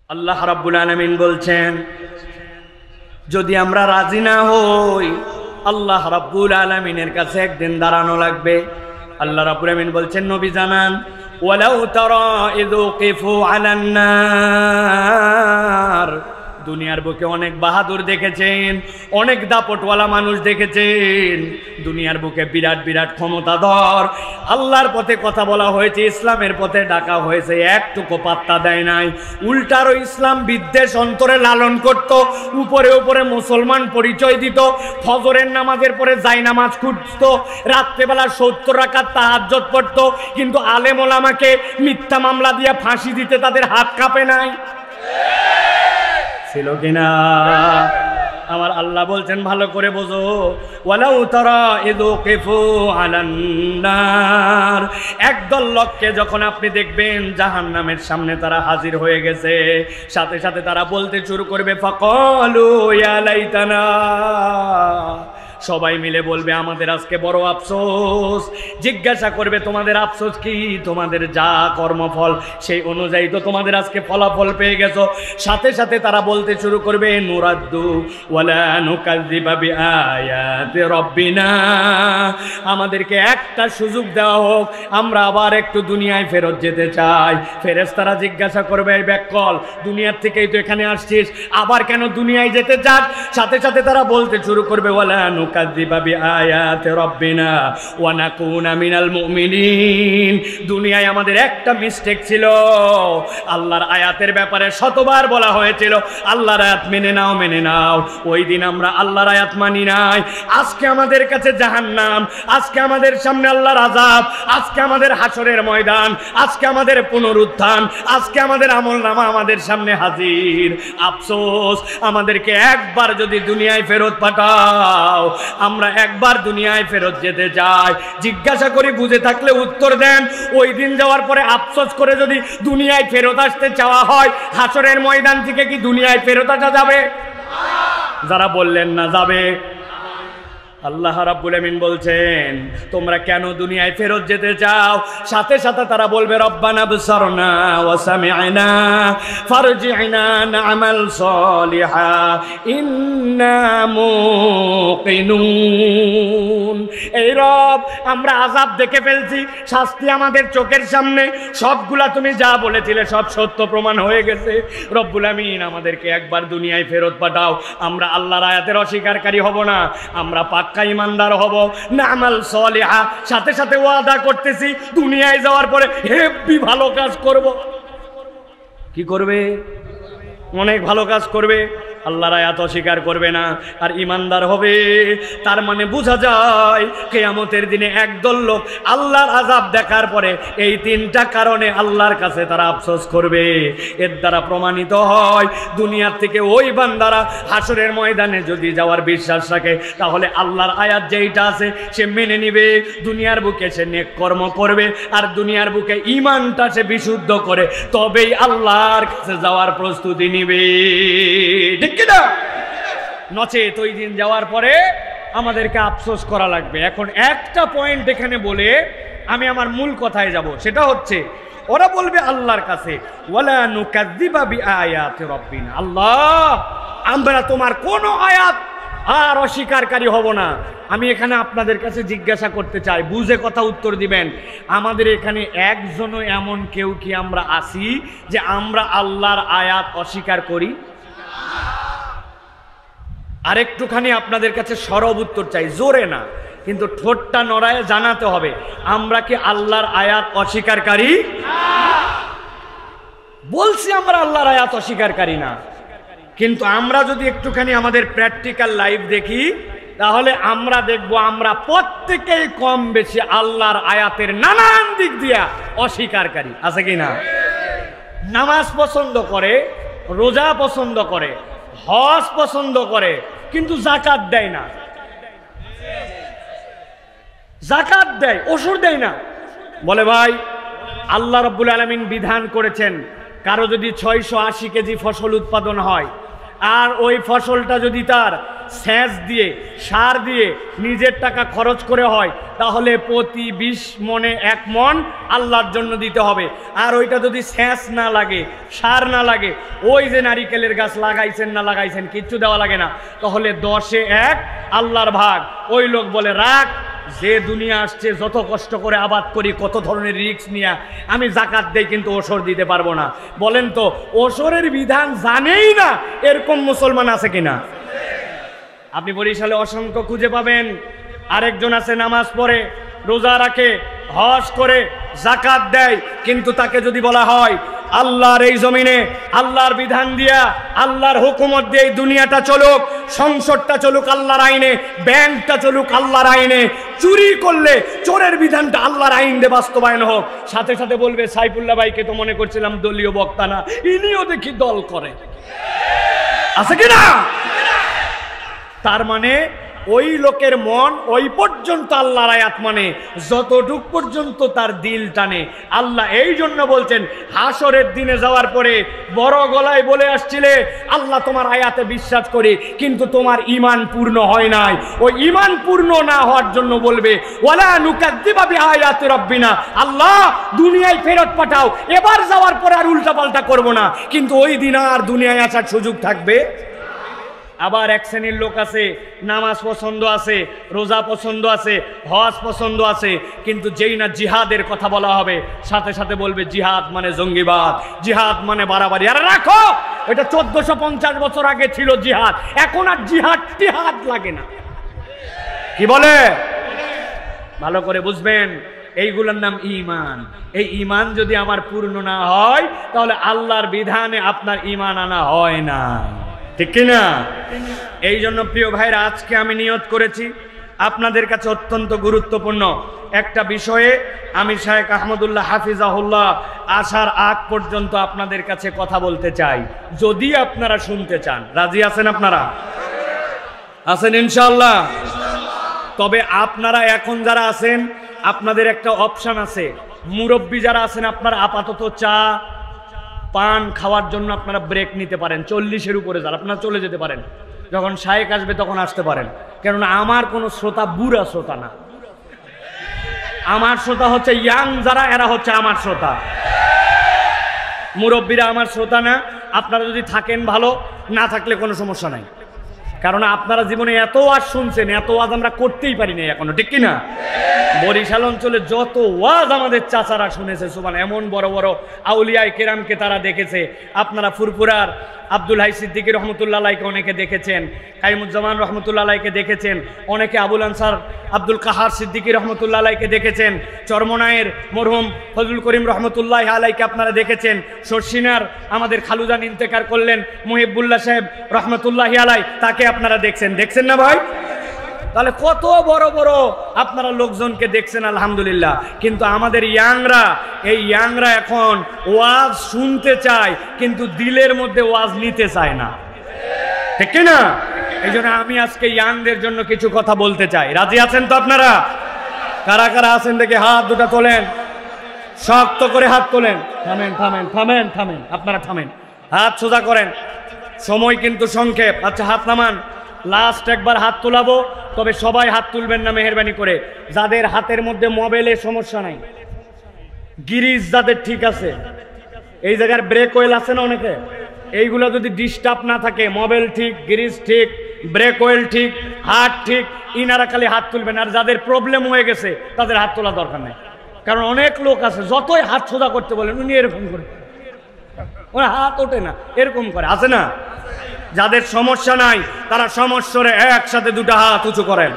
আল্লাহ রাব্বুল আলামিন বলছেন, যদি আমরা রাজি না হই আল্লাহ রাব্বুল আলামিনের কাছে একদিন দাঁড়ানো লাগবে। আল্লাহ রাব্বুল আলামিন বলছেন, নবী জানান, ওয়ালাউ তারা ইযু কিফু আলান নার। দুনিয়ার বুকে অনেক বাহাদুর দেখেছেন, অনেক দাপটওয়ালা মানুষ দেখেছেন, দুনিয়ার বুকে বিরাট বিরাট ক্ষমতাধর, আল্লাহর পথে কথা বলা হয়েছে, ইসলামের পথে ডাকা হয়েছে, একটুকু পাত্তা দেয় নাই। উল্টারও ইসলাম বিদ্বেষ অন্তরে লালন করত, উপরে উপরে মুসলমান পরিচয় দিত, ফজরের নামাজের পরে জায়নামাজ খুঁজত, রাত্রেবেলা 70 রাকাত তাহাজ্জুদ পড়ত, কিন্তু আলেম ওলামাকে মিথ্যা মামলা দিয়ে ফাঁসি দিতে তাদের হাত কাঁপে নাই, ছিল কিনা? আমার আল্লাহ বলছেন, ভালো করে বোঝো, ওয়ালাউ তারা ইযু কিফু আলান নার। একদল লোককে যখন আপনি দেখবেন জাহান্নামের সামনে তারা হাজির হয়ে গেছে, সাথে সাথে তারা বলতে শুরু করবে, ফাকালু ইয়া লাইতানা। সবাই মিলে বলবে, আমাদের আজকে বড় আফসোস। জিজ্ঞাসা করবে, তোমাদের আফসোস কি? তোমাদের যা কর্মফল সেই অনুযায়ী তো তোমাদের আজকে ফলাফল পেয়ে গেছো। সাথে সাথে তারা বলতে শুরু করবে, নুরাদ্দু ওয়ালা নুকাযযিবা বিআয়াতি রাব্বিনা। আমাদেরকে একটা সুযোগ দেওয়া হোক, আমরা আবার একটু দুনিয়ায় ফেরত যেতে চাই। ফেরেশতারা জিজ্ঞাসা করবে, এই ব্যাককল, দুনিয়ার থেকেই তো এখানে আসছিস, আবার কেন দুনিয়ায় যেতে চাস? সাথে সাথে তারা বলতে শুরু করবে, ওয়ালা নুকাযযিবা বিআয়াতি রাব্বিনা ওয়া নাকুনা মিনাল মুমিনিন। দুনিয়ায় আমাদের একটা মিস্টেক ছিল, আল্লাহর আয়াতের ব্যাপারে শতবার বলা হয়েছিল, আল্লাহর আয়াত মেনে নাও, মেনে নাও। ওই দিন আমরা আল্লাহর আয়াত মানি নাই। আজকে আমাদের কাছে জাহান্নাম, আজকে আমাদের সামনে আল্লাহর আযাব, আজকে আমাদের হাসরের ময়দান, আজকে আমাদের পুনরুত্থান, আজকে আমাদের আমলনামা আমাদের সামনে হাজির। আফসোস, আমাদেরকে একবার যদি দুনিয়ায় ফেরত পাঠাও, আমরা একবার দুনিয়ায় ফেরত যেতে চাই। জিজ্ঞাসা করি, বুঝে থাকলে উত্তর দেন। ওই দিন যাওয়ার পরে আফসোস করে যদি দুনিয়ায় ফেরত আসতে চাওয়া হয়, হাসরের ময়দান থেকে কি দুনিয়ায় ফেরত আসা যাবে? যারা বললেন না যাবে, আল্লাহ রাব্বুল আমিন বলছেন, তোমরা কেন দুনিয়ায় ফেরত যেতে চাও? সাথে সাথে তারা বলবে, রব্বানা বসারনা ওয়া সামি'না ফারজি'না না'মাল সালিহা ইন্না মুকিনুন। এই রব, আমরা আযাব দেখে ফেলছি, শাস্তি আমাদের চোখের সামনে, সবগুলা তুমি যা বলেছিলে সব সত্য প্রমাণ হয়ে গেছে। রব্বুল আমিন, আমাদেরকে একবার দুনিয়ায় ফেরত পাঠাও, আমরা আল্লাহর আয়াতের অস্বীকারী হব না, আমরা ইমানদার হব, নামাল সালিহা। সাথে সাথে ওয়াদা করতেছি, দুনিয়ায় যাওয়ার পরে হেব্বি ভালো কাজ করব। কি করবে? অনেক ভালো কাজ করবে, আল্লাহর আয়াত অস্বীকার করবে না, আর ইমানদার হবে। তার মানে বোঝা যায়, কিয়ামতের দিনে একদল লোক আল্লাহর আযাব দেখার পরে এই 3টা কারণে আল্লাহর কাছে তারা আফসোস করবে। এর দ্বারা প্রমাণিত হয়, দুনিয়ার থেকে ওই বান্দারা হাসরের ময়দানে যদি যাওয়ার বিশ্বাস রাখে, তাহলে আল্লাহর আয়াত যেইটা আছে সে মেনে নিবে, দুনিয়ার বুকে সে নেক কর্ম করবে, আর দুনিয়ার বুকে ঈমানটা সে বিশুদ্ধ করে তবেই আল্লাহর কাছে যাওয়ার প্রস্তুতি নিবে। নচেত ওই দিন যাওয়ার পরে আমাদেরকে আফসোস করা লাগবে। এখন একটা পয়েন্ট এখানে বলে আমি আমার মূল কথায় যাব, সেটা হচ্ছে, ওরা বলবে আল্লাহর কাছে, ওয়ালা নুকাযযিবা বিআয়াতি রাব্বিনা, আল্লাহ, আমরা তোমার কোনো আয়াত আর অস্বীকারী হব না। আমি এখানে আপনাদের কাছে জিজ্ঞাসা করতে চাই, বুঝে কথা উত্তর দিবেন। আমাদের এখানে একজনও এমন কেউ কি আমরা আছি যে আমরা আল্লাহর আয়াত অস্বীকার করি? আরেকটুখানি আপনাদের কাছে সরব উত্তর চাই, জোরে না, কিন্তু ঠোঁটটা নড়ায় জানাতে হবে, আমরা কি আল্লাহর আয়াত অস্বীকারী? বলছি আমরা আল্লাহর আয়াত অস্বীকারী না, কিন্তু আমরা যদি একটুখানি আমাদের প্র্যাকটিক্যাল লাইফ দেখি, তাহলে আমরা দেখব আমরা প্রত্যেকেই কম বেশি আল্লাহর আয়াতের নানান দিক দিয়া অস্বীকারী। আছে কি না? নামাজ পছন্দ করে, রোজা পছন্দ করে, হজ পছন্দ করে, কিন্তু যাকাত দেয় না। যাকাত দেয়, ওষুধ দেয় না। বলে, ভাই, আল্লাহ রাব্বুল আলামিন বিধান করেছেন, কারো যদি 680 কেজি ফসল উৎপাদন হয়, আর ওই ফসলটা যদি তার সেচ দিয়ে সার দিয়ে নিজের টাকা খরচ করে হয়, তাহলে প্রতি 20 মনে 1 মন আল্লাহর জন্য দিতে হবে। আর ওইটা যদি সেচ না লাগে, সার না লাগে, ওই যে নারিকেলের গাছ লাগাইছেন না লাগাইছেন কিচ্ছু দেওয়া লাগে না, তাহলে 10-এ 1 আল্লাহর ভাগ। ওই লোক বলে রাখ, যে দুনিয়া আসছে যত কষ্ট করে আবাদ করি, কত ধরনের রিস্ক নিয়ে আমি জাকাত দেই, কিন্তু ওসর দিতে পারবো না। বলেন তো ওসরের বিধান জানেই না এরকম মুসলমান আছে কিনা? আপনি বরিশালে অসংখ্য খুঁজে পাবেন। আরেকজন আছে নামাজ পড়ে, রোজা রাখে, হজ করে, জাকাত দেয়, কিন্তু তাকে যদি বলা হয় আল্লাহর এই জমিনে আল্লাহর বিধান দিয়া, আল্লাহর হুকুমত দিয়ে দুনিয়াটা চলুক, সংসদটা চলুক আল্লাহর আইনে, ব্যাংকটা চলুক আল্লাহর আইনে, চুরি করলে চোরের বিধানটা আল্লাহর আইন দিয়ে বাস্তবায়ন হোক, সাথে সাথে বলবে সাইফুল্লাহ ভাইকে তো মনে করছিলাম দলীয় বক্তা না, ইনিও দেখি দল করে। আছে কিনা? তার মানে ওই লোকের মন ওই পর্যন্ত আল্লাহর আয়াত মানে, যতটুক পর্যন্ত তার দিল টানে। আল্লাহ এই জন্য বলছেন, হাসরের দিনে যাওয়ার পরে বড় গলায় বলে আসছিলে আল্লাহ তোমার আয়াতে বিশ্বাস করি, কিন্তু তোমার ঈমান পূর্ণ হয় নাই। ওই ঈমান পূর্ণ না হওয়ার জন্য বলবে ওয়ালা নুকাদ্দিবা বিআয়াতি রাব্বিনা, আল্লাহ দুনিয়ায় ফেরত পাঠাও, এবার যাওয়ার পরে আর উল্টাপাল্টা করব না। কিন্তু ওই দিন আর দুনিয়ায় আসার সুযোগ থাকবে। আবার এক শ্রেণীর লোক আছে, নামাজ পছন্দ আছে, রোজা পছন্দ আছে, হজ পছন্দ আছে, কিন্তু যেই না জিহাদের কথা বলা হবে সাথে সাথে বলবে জিহাদ মানে জঙ্গিবাদ, জিহাদ মানে বাড়াবাড়ি। আরে রাখো, এটা 1450 বছর আগে ছিল জিহাদ, এখন আর জিহাদ টিহাদ লাগে না। কি বলে? ভালো করে বুঝবেন, এইগুলোর নাম ঈমান। এই ঈমান যদি আমার পূর্ণ না হয়, তাহলে আল্লাহর বিধানে আপনার ঈমান আনা হয় না, ঠিক কিনা? এই জন্য প্রিয় ভাইরা, আজকে আমি নিয়ত করেছি আপনাদের কাছে অত্যন্ত গুরুত্বপূর্ণ একটা বিষয়ে আমি শায়েখ আহমদুল্লাহ হাফিজাহুল্লাহ আসার আগ পর্যন্ত আপনাদের কাছে কথা বলতে চাই, যদি আপনারা শুনতে চান। রাজি আছেন? আপনারা আছেন ইনশাআল্লাহ? তবে আপনারা এখন যারা আছেন, আপনাদের একটা অপশন আছে। মুরব্বী যারা আছেন, আপনারা আপাতত চা পান খাওয়ার জন্য আপনারা ব্রেক নিতে পারেন। 40-এর উপরে যারা, আপনারা চলে যেতে পারেন, যখন শায়েক আসবে তখন আসতে পারেন। কেননা আমার কোনো শ্রোতা বুড়া শ্রোতা না, আমার শ্রোতা হচ্ছে ইয়াং যারা, এরা হচ্ছে আমার শ্রোতা। মুরব্বীরা আমার শ্রোতা না। আপনারা যদি থাকেন ভালো, না থাকলে কোনো সমস্যা নাই, কারণ আপনারা জীবনে এত ওয়াজ শুনছেন, এত ওয়াজ আমরা করতেই পারি না এখনো, ঠিক কিনা? বরিশাল অঞ্চলে যত ওয়াজ আমাদের চাচারা শুনেছে, সুবহান, এমন বড় বড় আউলিয়ায়ে কেরামকে তারা দেখেছে। আপনারা ফুরফুরার আব্দুল হাই সিদ্দিকী রহমতুল্লাহ আলাইকে অনেকে দেখেছেন, কাইমুজ্জামান রহমতুল্লাহ আলাইকে দেখেছেন, অনেকে আবুল আনসার আব্দুল কাহার সিদ্দিকী রহমতুল্লাহ আলাইকে দেখেছেন, চরমনায়ের মরহুম ফজলুল করিম রহমতুল্লাহ আলাইকে আপনারা দেখেছেন, শর্ষিনার আমাদের খালুজান ইন্তেকার করলেন মুহিবুল্লাহ সাহেব রহমতুল্লাহ আলাই, তাকে আপনারা দেখছেন না ভাই? তাহলে কত বড় বড় আপনারা লোকজনকে দেখছেন, আলহামদুলিল্লাহ। কিন্তু আমাদের ইয়াংরা, এই ইয়াংরা এখন ওয়াজ শুনতে চায়, কিন্তু দিলের মধ্যে ওয়াজ নিতে চায় না, ঠিক না? এই জন্য আমি আজকে ইয়াংদের জন্য কিছু কথা বলতে চাই। রাজি আছেন তো আপনারা? কারা কারা আছেন দেখে হাত দুটা তোলেন, শক্ত করে হাত তোলেন। থামেন থামেন থামেন থামেন, আপনারা থামেন, হাত সোজা করেন, সময় কিন্তু সংক্ষেপ। আচ্ছা, হাত নামান। লাস্ট একবার হাত তোলাবো, তবে সবাই হাত তুলবেন না মেহেরবানি করে। যাদের হাতের মধ্যে মোবাইলের সমস্যা নাই, গিরিজ যাদের ঠিক আছে, এই জায়গার ব্রেক ওয়েল আছে না অনেকে, এইগুলো যদি ডিস্টার্ব না থাকে, মোবাইল ঠিক, গিরিজ ঠিক, ব্রেক ওয়েল ঠিক, হাত ঠিক, ইনারা খালি হাত তুলবেন। আর যাদের প্রবলেম হয়ে গেছে তাদের হাত তোলা দরকার নেই, কারণ অনেক লোক আছে যতই হাত সোজা করতে বলেন উনি এরকম করে, ওরা হাত ওঠে না, এরকম করে, আছে না? যাদের সমস্যা নাই তারা সমস্যারে একসাথে দুটা হাত উঁচু করেন।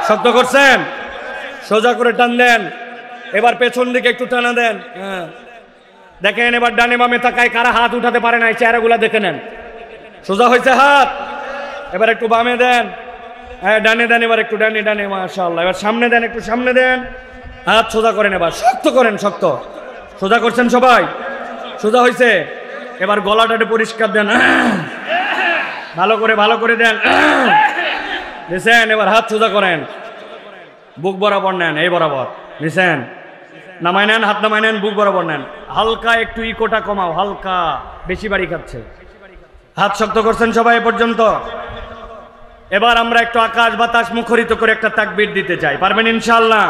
শক্ত করছেন? সোজা করে টান দেন। এবার পেছন দিকে একটু টানা দেন। হ্যাঁ, দেখেন এবার ডানে বামে তাকায় কারা হাত উঠাতে পারে না, চেহারাগুলা দেখে নেন। সোজা হয়েছে হাত, এবার একটু বামে দেন। হ্যাঁ, ডানে দেন, এবার একটু ডানে ডানে, মাশাআল্লাহ। এবার সামনে দেন, একটু সামনে দেন, হাত সোজা করেন। এবার শক্ত করেন, শক্ত। সোজা করছেন সবাই? সোজা হয়েছে? এবার গলাটা পরিষ্কার দেন, ভালো করে দেন, নিছেন। এবার হাত সোজা করেন, বুক বরাবর নেন, এই বরাবর নিছেন, নামাই নেন, হাত নামাই নেন, বুক বরাবর নেন। হালকা একটু ইকোটা কমাও, হালকা, বেশি বাড়ি খাচ্ছে। হাত শক্ত করছেন সবাই এ পর্যন্ত? এবার আমরা একটু আকাশ বাতাস মুখরিত করে একটা তাকবীর দিতে চাই, পারবেন ইনশাআল্লাহ?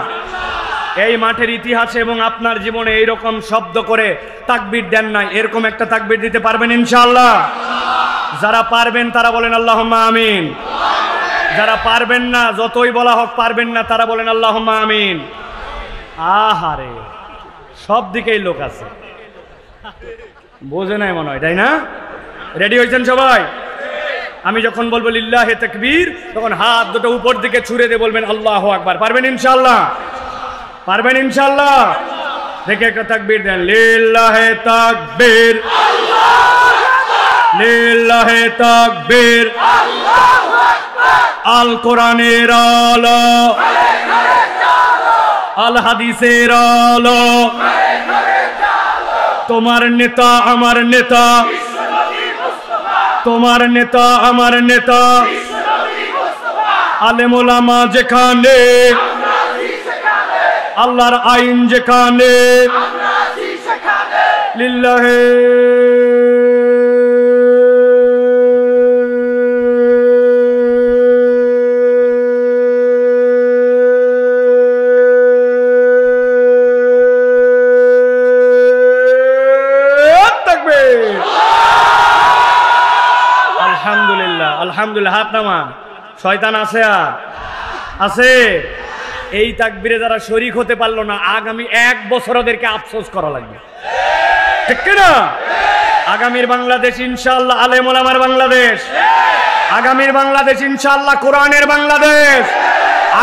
এই মাঠের ইতিহাসে এবং আপনার জীবনে এইরকম শব্দ করে তাকবীর দেন নাই, এরকম একটা তাকবীর দিতে পারবেন ইনশাআল্লাহ? যারা পারবেন তারা বলেন আল্লাহুম্মা আমিন। যারা পারবেন না, যতই বলা হোক পারবেন না, তারা বলেন আল্লাহুম্মা আমিন। আহারে, সব দিকেই লোক আছে, বোঝে নাই মনে হয়, তাই না? রেডি হয়েছেন সবাই? আমি যখন বলবো লিল্লাহে তাকবীর, তখন হাত দুটো উপর দিকে ছুড়ে দিয়ে বলবেন আল্লাহু আকবার। পারবেন ইনশাআল্লাহ? পারবেন ইনশাআল্লাহ? দেখে একটা তাকবীর দেন, লিল্লাহে তাকবীর, লিল্লাহে তাকবীর, আল কোরআনের আলো, আল হাদিসের আলো, তোমার নেতা আমার নেতা, তোমার নেতা আমার নেতা, আলেম ওলামা যেখানে, আল্লাহর আইন যেখানে, লিল্লাহে আলহামদুলিল্লাহ, আলহামদুলিল্লাহ। হাত নামান, শয়তান আছে আর আছে। এই তাকবীরে যারা শরীক হতে পারলো না, আগামী 1 বছর ওদেরকে আফসোস করা লাগবে, ঠিক কিনা? আগামীর বাংলাদেশ ইনশাআল্লাহ আলেম ওলামার বাংলাদেশ, আগামীর বাংলাদেশ ইনশাআল্লাহ কোরআনের বাংলাদেশ,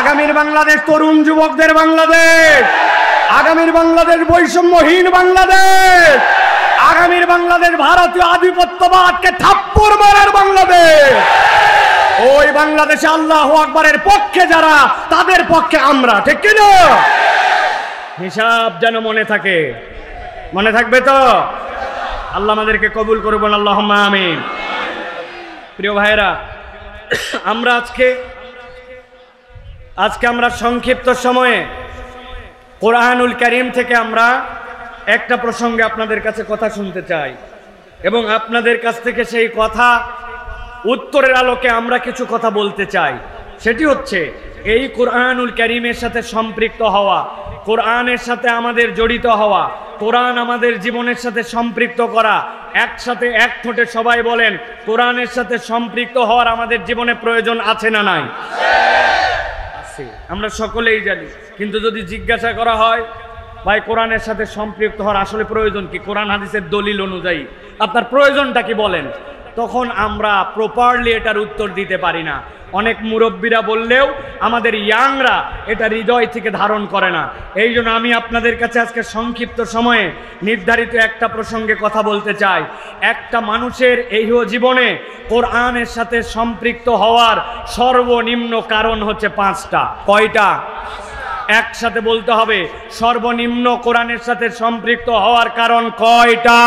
আগামীর বাংলাদেশ তরুণ যুবকদের বাংলাদেশ, আগামীর বাংলাদেশ বৈষম্যহীন বাংলাদেশ, আগামীর বাংলাদেশ ভারতীয় আধিপত্যবাদকে থাপ্পড় মারার বাংলাদেশ। ওই বাংলাদেশে আল্লাহু আকবারের পক্ষে যারা, তাদের পক্ষে আমরা, ঠিক কি না? হিসাব যেন মনে থাকে, মনে থাকবে তো? আল্লাহ আমাদেরকে কবুল করবেন, আল্লাহুম্মা আমিন। প্রিয় ভাইরা, আমরা আজকে আমরা সংক্ষিপ্ত সময়ে কোরআনুল কারীম থেকে আমরা একটা প্রসঙ্গে আপনাদের কাছে কথা শুনতে চাই, এবং আপনাদের কাছ থেকে সেই কথা উত্তরের আলোকে আমরা কিছু কথা বলতে চাই। সেটি হচ্ছে এই কোরআনুল কারীমের সাথে সম্পৃক্ত হওয়া, কোরআনের সাথে আমাদের জড়িত হওয়া, কোরআন আমাদের জীবনের সাথে সম্পৃক্ত করা। একসাথে এক ঠোঁটে সবাই বলেন, কোরআনের সাথে সম্পৃক্ত হওয়ার আমাদের জীবনে প্রয়োজন আছে না নাই? আছে, আমরা সকলেই জানি। কিন্তু যদি জিজ্ঞাসা করা হয়, ভাই কোরআনের সাথে সম্পৃক্ত হওয়ার আসলে প্রয়োজন কি, কোরআন হাদিসের দলিল অনুযায়ী আপনার প্রয়োজনটা কি বলেন, তখন আমরা প্রপারলি এটার উত্তর দিতে পারি না। অনেক মুরব্বীরা বললেও আমাদের ইয়াংরা এটা হৃদয় থেকে ধারণ করে না। এই জন্য আমি আপনাদের কাছে আজকে সংক্ষিপ্ত সময়ে নির্ধারিত একটা প্রসঙ্গে কথা বলতে চাই। একটা মানুষের এই জীবনে কোরআনের সাথে সম্পৃক্ত হওয়ার সর্বনিম্ন কারণ হচ্ছে 5টা। কয়টা? একসাথে বলতে হবে, সর্বনিম্ন কোরআনের সাথে সম্পৃক্ত হওয়ার কারণ কয়টা?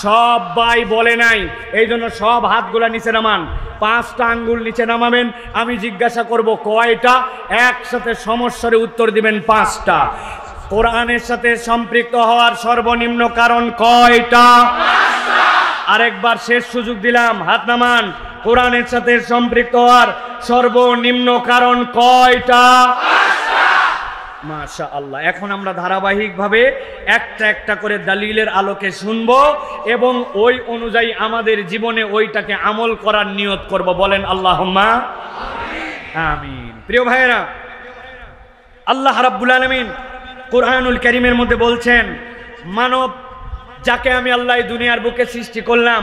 সবাই বলে নাই, এই জন্য সব হাতগুলা নিচে নামান, 5টা আঙ্গুল নিচে নামাবেন। আমি জিজ্ঞাসা করব কয়টা, একসাথে সমস্যারে উত্তর দিবেন 5টা। কোরআনের সাথে সম্পৃক্ত হওয়ার সর্বনিম্ন কারণ কয়টা? আরেকবার শেষ সুযোগ দিলাম, হাত নামান। কোরআনের সাথে সম্পৃক্ত হওয়ার সর্বনিম্ন কারণ কয়টা? মাশাআল্লাহ। এখন আমরা ধারাবাহিকভাবে একটা একটা করে দলিলের আলোকে শুনব এবং ওই অনুযায়ী আমাদের জীবনে ওইটাকে আমল করার নিয়ত করব। বলেন আল্লাহুম্মা আমিন। প্রিয় ভাইয়েরা, আল্লাহ রাব্বুল আলামিন কোরআনুল কারীমের মধ্যে বলছেন, মানব যাকে আমি আল্লাহ দুনিয়ার বুকে সৃষ্টি করলাম,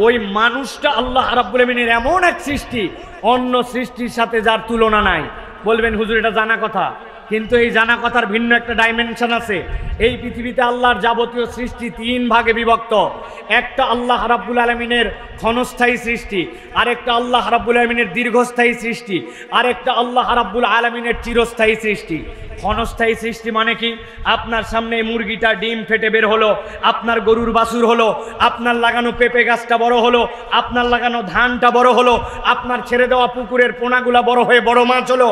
ওই মানুষটা আল্লাহ রাব্বুল আলামিনের এমন এক সৃষ্টি, অন্য সৃষ্টির সাথে যার তুলনা নাই। বলবেন হুজুর এটা জানা কথা, কিন্তু এই জানা কথার ভিন্ন একটা ডাইমেনশন আছে। এই পৃথিবীতে আল্লাহর যাবতীয় সৃষ্টি 3 ভাগে বিভক্ত। একটা আল্লাহ রাব্বুল আলামিনের ক্ষণস্থায়ী সৃষ্টি, আরেকটা আল্লাহ রাব্বুল আলামিনের দীর্ঘস্থায়ী সৃষ্টি, আরেকটা আল্লাহ রাব্বুল আলামিনের চিরস্থায়ী সৃষ্টি। ক্ষণস্থায়ী সৃষ্টি মানে কি? আপনার সামনে মুরগিটা ডিম ফেটে বের হলো, আপনার গরুর বাছুর হলো, আপনার লাগানো পেঁপে গাছটা বড় হলো, আপনার লাগানো ধানটা বড় হলো, আপনার ছেড়ে দেওয়া পুকুরের পোনাগুলা বড় হয়ে বড় মাছ হলো,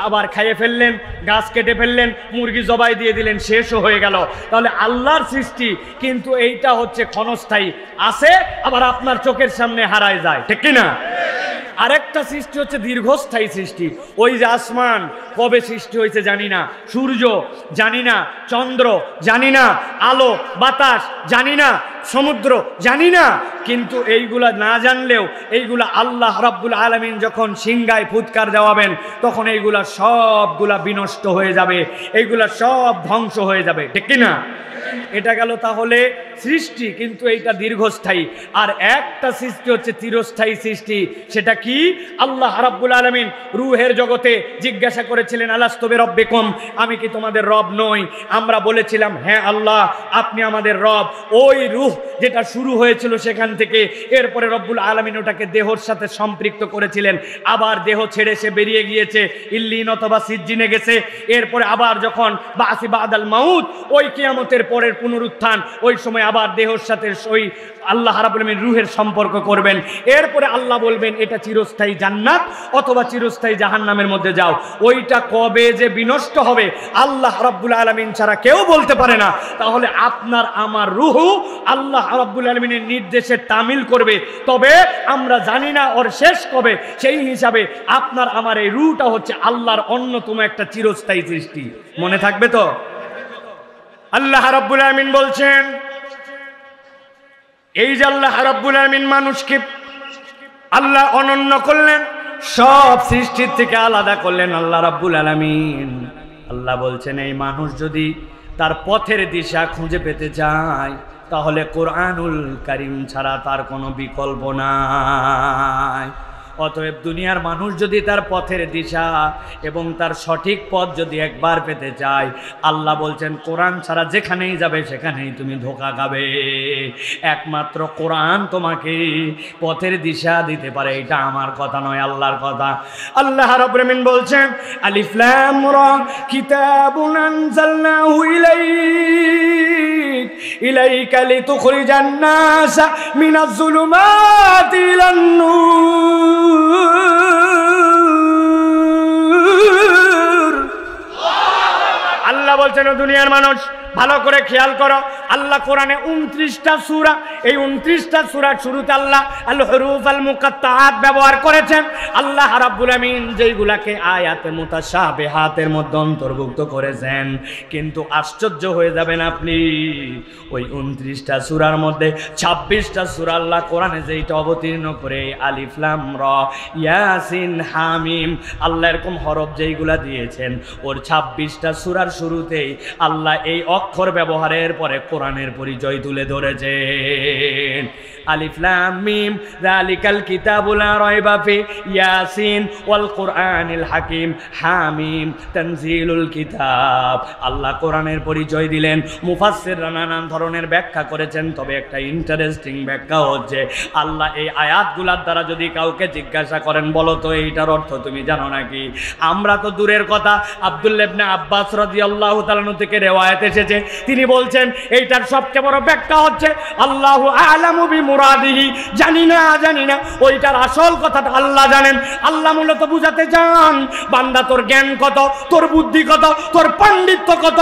আবার খাইয়ে ফেললেন, গাছ কেটে ফেললেন, মুরগি জবাই দিয়ে দিলেন, শেষও হয়ে গেল। তাহলে আল্লাহর সৃষ্টি, কিন্তু এইটা হচ্ছে ক্ষণস্থায়ী, আছে আবার আপনার চোখের সামনে হারায় যায়, ঠিক কিনা? আরেকটা সৃষ্টি হচ্ছে দীর্ঘস্থায়ী সৃষ্টি। ওই যে আসমান কবে সৃষ্টি হয়েছে জানি না, সূর্য জানি না, চন্দ্র জানি না, আলো বাতাস জানি না, সমুদ্র জানি না, কিন্তু এইগুলা না জানলেও এইগুলা আল্লাহ রাব্বুল আলামিন যখন সিংহায় ফুৎকার দেওয়াবেন তখন এইগুলা সবগুলা বিনষ্ট হয়ে যাবে, এইগুলা সব ধ্বংস হয়ে যাবে, ঠিক কিনা? এটা গেল তাহলে সৃষ্টি, কিন্তু এইটা দীর্ঘস্থায়ী। আর একটা সৃষ্টি হচ্ছে চিরস্থায়ী সৃষ্টি, সেটা কি? আল্লাহ রাব্বুল আলামিন রূহের জগতে জিজ্ঞাসা করেছিলেন আলাস্তু বিরাব্বিকুম, আমি কি তোমাদের রব নই? আমরা বলেছিলাম হ্যাঁ আল্লাহ আপনি আমাদের রব। ওই রূহ যেটা শুরু হয়েছিল সেখান থেকে এরপরে রব্বুল আলামিন ওটাকে দেহর সাথে সম্পৃক্ত করেছিলেন, আবার দেহ ছেড়ে সে বেরিয়ে গিয়েছে, ইল্লিন অথবা সিজ্জিনে গেছে। এরপরে আবার যখন বাসি বাদাল মাউত, ওই কিয়ামতের পরের পুনরুত্থান, ওই সময় আবার দেহর সাথে ওই আল্লাহ রাব্বুল আলামিন রূহের সম্পর্ক করবেন। এরপরে আল্লাহ বলবেন এটা চিরস্থায়ী জান্নাত অথবা চিরস্থায়ী জাহান্নামের মধ্যে যাও। ওইটা কবে যে বিনষ্ট হবে আল্লাহ রাব্বুল আলামিন ছাড়া কেউ বলতে পারে না। তাহলে আপনার আমার রূহ আল্লাহ রাব্বুল আলামিনের নির্দেশে তামিল করবে, তবে আমরা জানি না ওর শেষ কবে। সেই হিসাবে আপনার আমার এই রূহটা হচ্ছে আল্লাহর অন্যতম একটা চিরস্থায়ী সৃষ্টি। মনে থাকবে তো? আল্লাহ রাব্বুল আলামিন বলছেন, এই যে আল্লাহ রাব্বুল আলামিন মানুষকে আল্লাহ অনন্য করলেন, সব সৃষ্টির থেকে আলাদা করলেন আল্লাহ রাব্বুল আলামিন। আল্লাহ বলছেন এই মানুষ যদি তার পথের দিশা খুঁজে পেতে চায় তাহলে কোরআনুল কারীম ছাড়া তার কোনো বিকল্প নাই। অতএব দুনিয়ার মানুষ যদি তার পথের দিশা এবং তার সঠিক পথ যদি একবার পেতে চায়, আল্লাহ বলছেন কোরআন ছাড়া যেখানেই যাবে সেখানেই তুমি ধোঁকা খাবে। একমাত্র কোরআন তোমাকে পথের দিশা দিতে পারে, এটা আমার কথা নয়, আল্লাহর কথা। আল্লাহ রাব্বুল আলামিন বলছেন আলিফ লাম রা কিতাবুন আনজালনাহু ইলাইকা লিতুখরিজান নাসা মিনাজ যুলুমাতি ইলান নূর। আল্লাহ বলছেন দুনিয়ার মানুষ ভালো করে খেয়াল করো, আল্লাহ কোরআনে 29টা সূরা, এই 29টা সূরার শুরুতে আল্লাহ আল হুরুফ আল মুকাত্তাআত ব্যবহার করেছেন। আল্লাহ রাব্বুল আমিন যেইগুলাকে আয়াতে মুতাশাবিহাতের মধ্যে অন্তর্ভুক্ত করেছেন, কিন্তু আশ্চর্য হয়ে যাবেন আপনি, ওই 29টা সূরার মধ্যে 26টা সূরা আল্লাহ কোরআনে যেইটা অবতীর্ণ করে আলিফ লাম রা ইয়াসিন হামিম, আল্লাহ এরকম হরফ যেইগুলা দিয়েছেন, ওর 26টা সূরার শুরুতেই আল্লাহ এই অক্ষর ব্যবহারের পরে কোরআনের পরিচয় তুলে ধরেছেন। আলিফ লাম মিম যালিকাল কিতাবু লা রাইবা ফি ইয়াসিন ওয়াল কুরআনিল হাকিম হামিম তানজিলুল কিতাব। আল্লাহ কোরআনের পরিচয় দিলেন, মুফাসসিররা নানান ধরনের ব্যাখ্যা করেছেন, তবে একটা ইন্টারেস্টিং ব্যাখ্যা হচ্ছে আল্লাহ এই আয়াতগুলোর দ্বারা যদি কাউকে জিজ্ঞাসা করেন বলো তো এইটার অর্থ তুমি জানো নাকি, আমরা তো দূরের কথা, আব্দুল্লাহ ইবনে আব্বাস রাদিয়াল্লাহু তাআলা থেকে রিওয়ায়াত এসেছে, তিনি বলছেন এইটার সবচেয়ে বড় ব্যাখ্যা হচ্ছে আল্লাহু আ'লামু বিমুরাদিহি, জানি না ওইটার আসল কথাটা আল্লাহ জানেন। আল্লাহ মূলত বুঝাতে চান বান্দা তোর জ্ঞান কত, তোর বুদ্ধি কত, তোর পাণ্ডিত্য কত।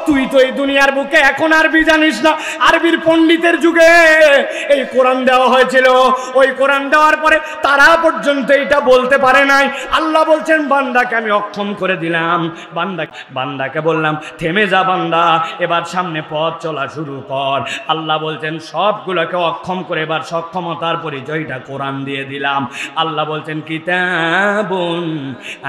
তুই তো এই দুনিয়ার বুকে এখন আরবি জানিস না, আরবির পণ্ডিতের যুগে এই কোরআন দেওয়া হয়েছিল, ওই কোরআন দেওয়ার পরে তারা পর্যন্ত এটা বলতে পারে নাই। আল্লাহ বলছেন বান্দাকে আমি অক্ষম করে দিলাম, বান্দাকে বললাম থেমে যা বান্দা, এবার সামনে পথ চলা শুরু কর। আল্লাহ বলছেন সবগুলোকে অক্ষম করে এবার সক্ষমতার পরিচয়টা কোরআন দিয়ে দিলাম। আল্লাহ বলছেন কিতাবুন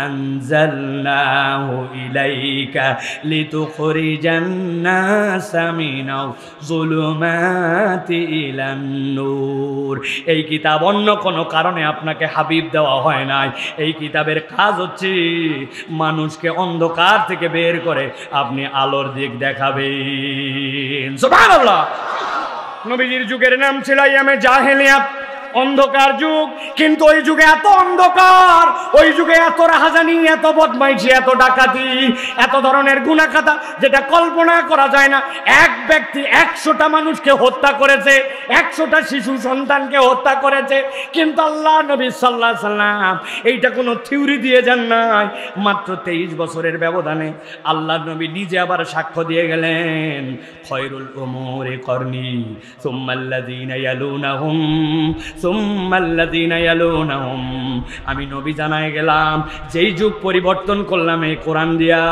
আনজালনাহু ইলাইকা লিতুখরিজান নাসা মিনাজ যুলুমাতি ইলান নূর। এই কিতাব অন্য কোনো কারণে আপনাকে হাবিব দেওয়া হয় নাই, এই কিতাবের কাজ হচ্ছে মানুষকে অন্ধকার থেকে বের করে আপনি আলোর দিক দেখাবেন। সুবহানাল্লাহ। নবীজির যুগের নাম ছিল আইয়ামে জাহেলিয়াত, অন্ধকার যুগ, কিন্তু ওই যুগে এত অন্ধকার, ওই যুগে এত রাহাজানি, এত বদমাইশি, এত ডাকাতি, এত ধরনের গুনাহখাতা যেটা কল্পনা করা যায় না। এক ব্যক্তি 100টা মানুষকে হত্যা করেছে, 100টা শিশু সন্তানকে হত্যা করেছে, কিন্তু আল্লাহ নবী সাল্লাল্লাহু আলাইহি সাল্লাম এইটা কোনো থিওরি দিয়ে যান নাই। মাত্র 23 বছরের ব্যবধানে আল্লাহ নবী নিজে আবার সাক্ষ্য দিয়ে গেলেন, খয়রুল উমুরি করনি সুম্মাল্লাযীনা ইয়ালুনাহুম সুম্মাল্লাযীনা ইয়ালুনাহুম। আমি নবী জানায় গেলাম, যেই যুগ পরিবর্তন করলাম এই কোরআন দিয়া,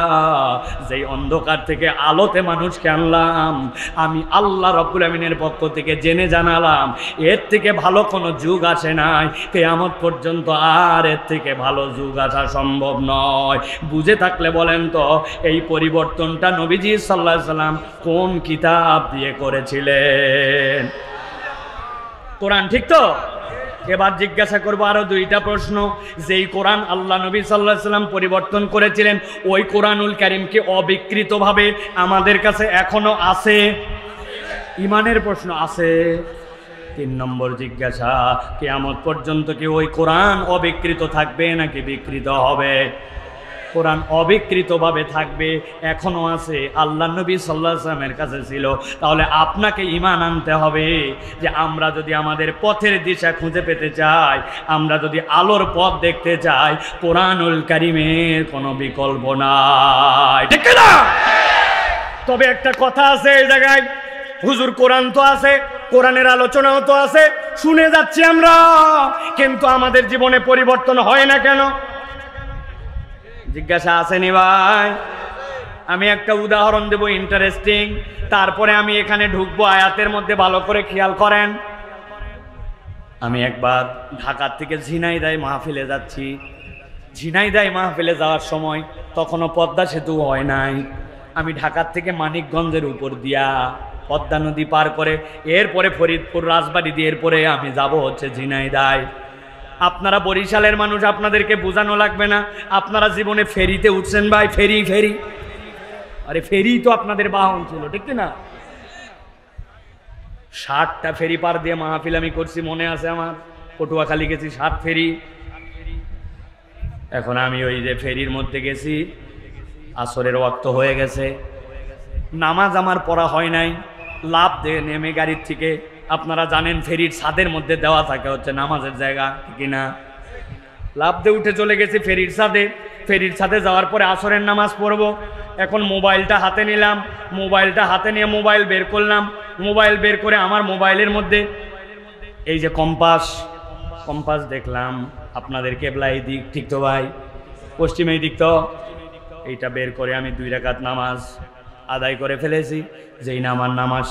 যেই অন্ধকার থেকে আলোতে মানুষকে আনলাম, আমি আল্লাহ রাব্বুল আমিনের পক্ষ থেকে জেনে জানালাম এর থেকে ভালো কোনো যুগ আসে নাই, কিয়ামত পর্যন্ত আর এর থেকে ভালো যুগ আসা সম্ভব নয়। বুঝে থাকলে বলেন তো এই পরিবর্তনটা নবীজি সাল্লাল্লাহু আলাইহি সাল্লাম কোন কিতাব দিয়ে করেছিলেন? কোরআন, ঠিক তো? এবার জিজ্ঞাসা করবো আরো 2টা প্রশ্ন। যেই কোরআন আল্লাহ নবী সাল্লাল্লাহু আলাইহি সাল্লাম পরিবর্তন করেছিলেন, ওই কোরআনুল কারীম কি অবিকৃতভাবে আমাদের কাছে এখনো আছে? ইমানের প্রশ্ন আছে। 3 নম্বর জিজ্ঞাসা, কিয়ামত পর্যন্ত কি ওই কোরআন অবিকৃত থাকবে নাকি বিকৃত হবে? কোরআন অবিকৃতভাবে থাকবে, এখনো আছে, আল্লাহ নবী সাল্লাল্লাহু আলাইহি ওয়াসাল্লামের কাছে ছিল। তাহলে আপনাকে ঈমান আনতে হবে যে আমরা যদি আমাদের পথের দিশা খুঁজে পেতে চাই, আমরা যদি আলোর পথ দেখতে চাই, কোরআনুল কারীমের কোনো বিকল্প নাই, ঠিক না? তবে একটা কথা আছে এই জায়গায়, হুজুর কোরআন তো আছে, কোরআনের আলোচনাও তো আছে, শুনে যাচ্ছি আমরা, কিন্তু আমাদের জীবনে পরিবর্তন হয় না কেন? জিজ্ঞাসা আসেনি ভাই? আমি একটা উদাহরণ দেব ইন্টারেস্টিং, তারপরে আমি এখানে ঢুকবো আয়াতের মধ্যে, ভালো করে খেয়াল করেন। আমি একবার ঢাকার থেকে ঝিনাইদহ মাহফিলে যাচ্ছি। ঝিনাইদহ মাহফিলে যাওয়ার সময় তখনও পদ্মা সেতু হয় নাই। আমি ঢাকার থেকে মানিকগঞ্জের উপর দিয়া পদ্মা নদী পার করে এরপরে ফরিদপুর রাজবাড়ি দিয়ে এরপরে আমি যাব হচ্ছে ঝিনাইদহ। আপনারা বরিশালের মানুষ, আপনাদেরকে বোঝানো লাগবে না, আপনারা জীবনে ফেরিতে উঠছেন ভাই, ফেরি ফেরি, আরে ফেরি তো আপনাদের বাহন ছিল, ঠিক না? 60টা ফেরি পার দিয়ে মাহফিল আমি করছি, মনে আছে আমার। পটুয়াখালী গেছি 7 ফেরি। এখন আমি ওই যে ফেরির মধ্যে গেছি, আসরের ওয়াক্ত হয়ে গেছে, নামাজ আমার পড়া হয় নাই। লাফ দিয়ে নেমে গাড়ির থেকে, আপনারা জানেন ফেরির ছাদের মধ্যে দেওয়া থাকে হচ্ছে নামাজের জায়গা, ঠিক না? লাফ দিয়ে উঠে চলে গেছি ফেরির ছাদে। ফেরির ছাদে যাওয়ার পরে আসরের নামাজ পড়বো। এখন মোবাইলটা হাতে নিলাম, মোবাইলটা হাতে নিয়ে মোবাইল বের করলাম। মোবাইল বের করে আমার মোবাইলের মধ্যে এই যে কম্পাস দেখলাম, আপনাদের কেবলা এই দিক, ঠিক তো ভাই? পশ্চিম এই দিক তো। এইটা বের করে আমি 2 রাকাত নামাজ আদায় করে ফেলেছি। যেই নামাজ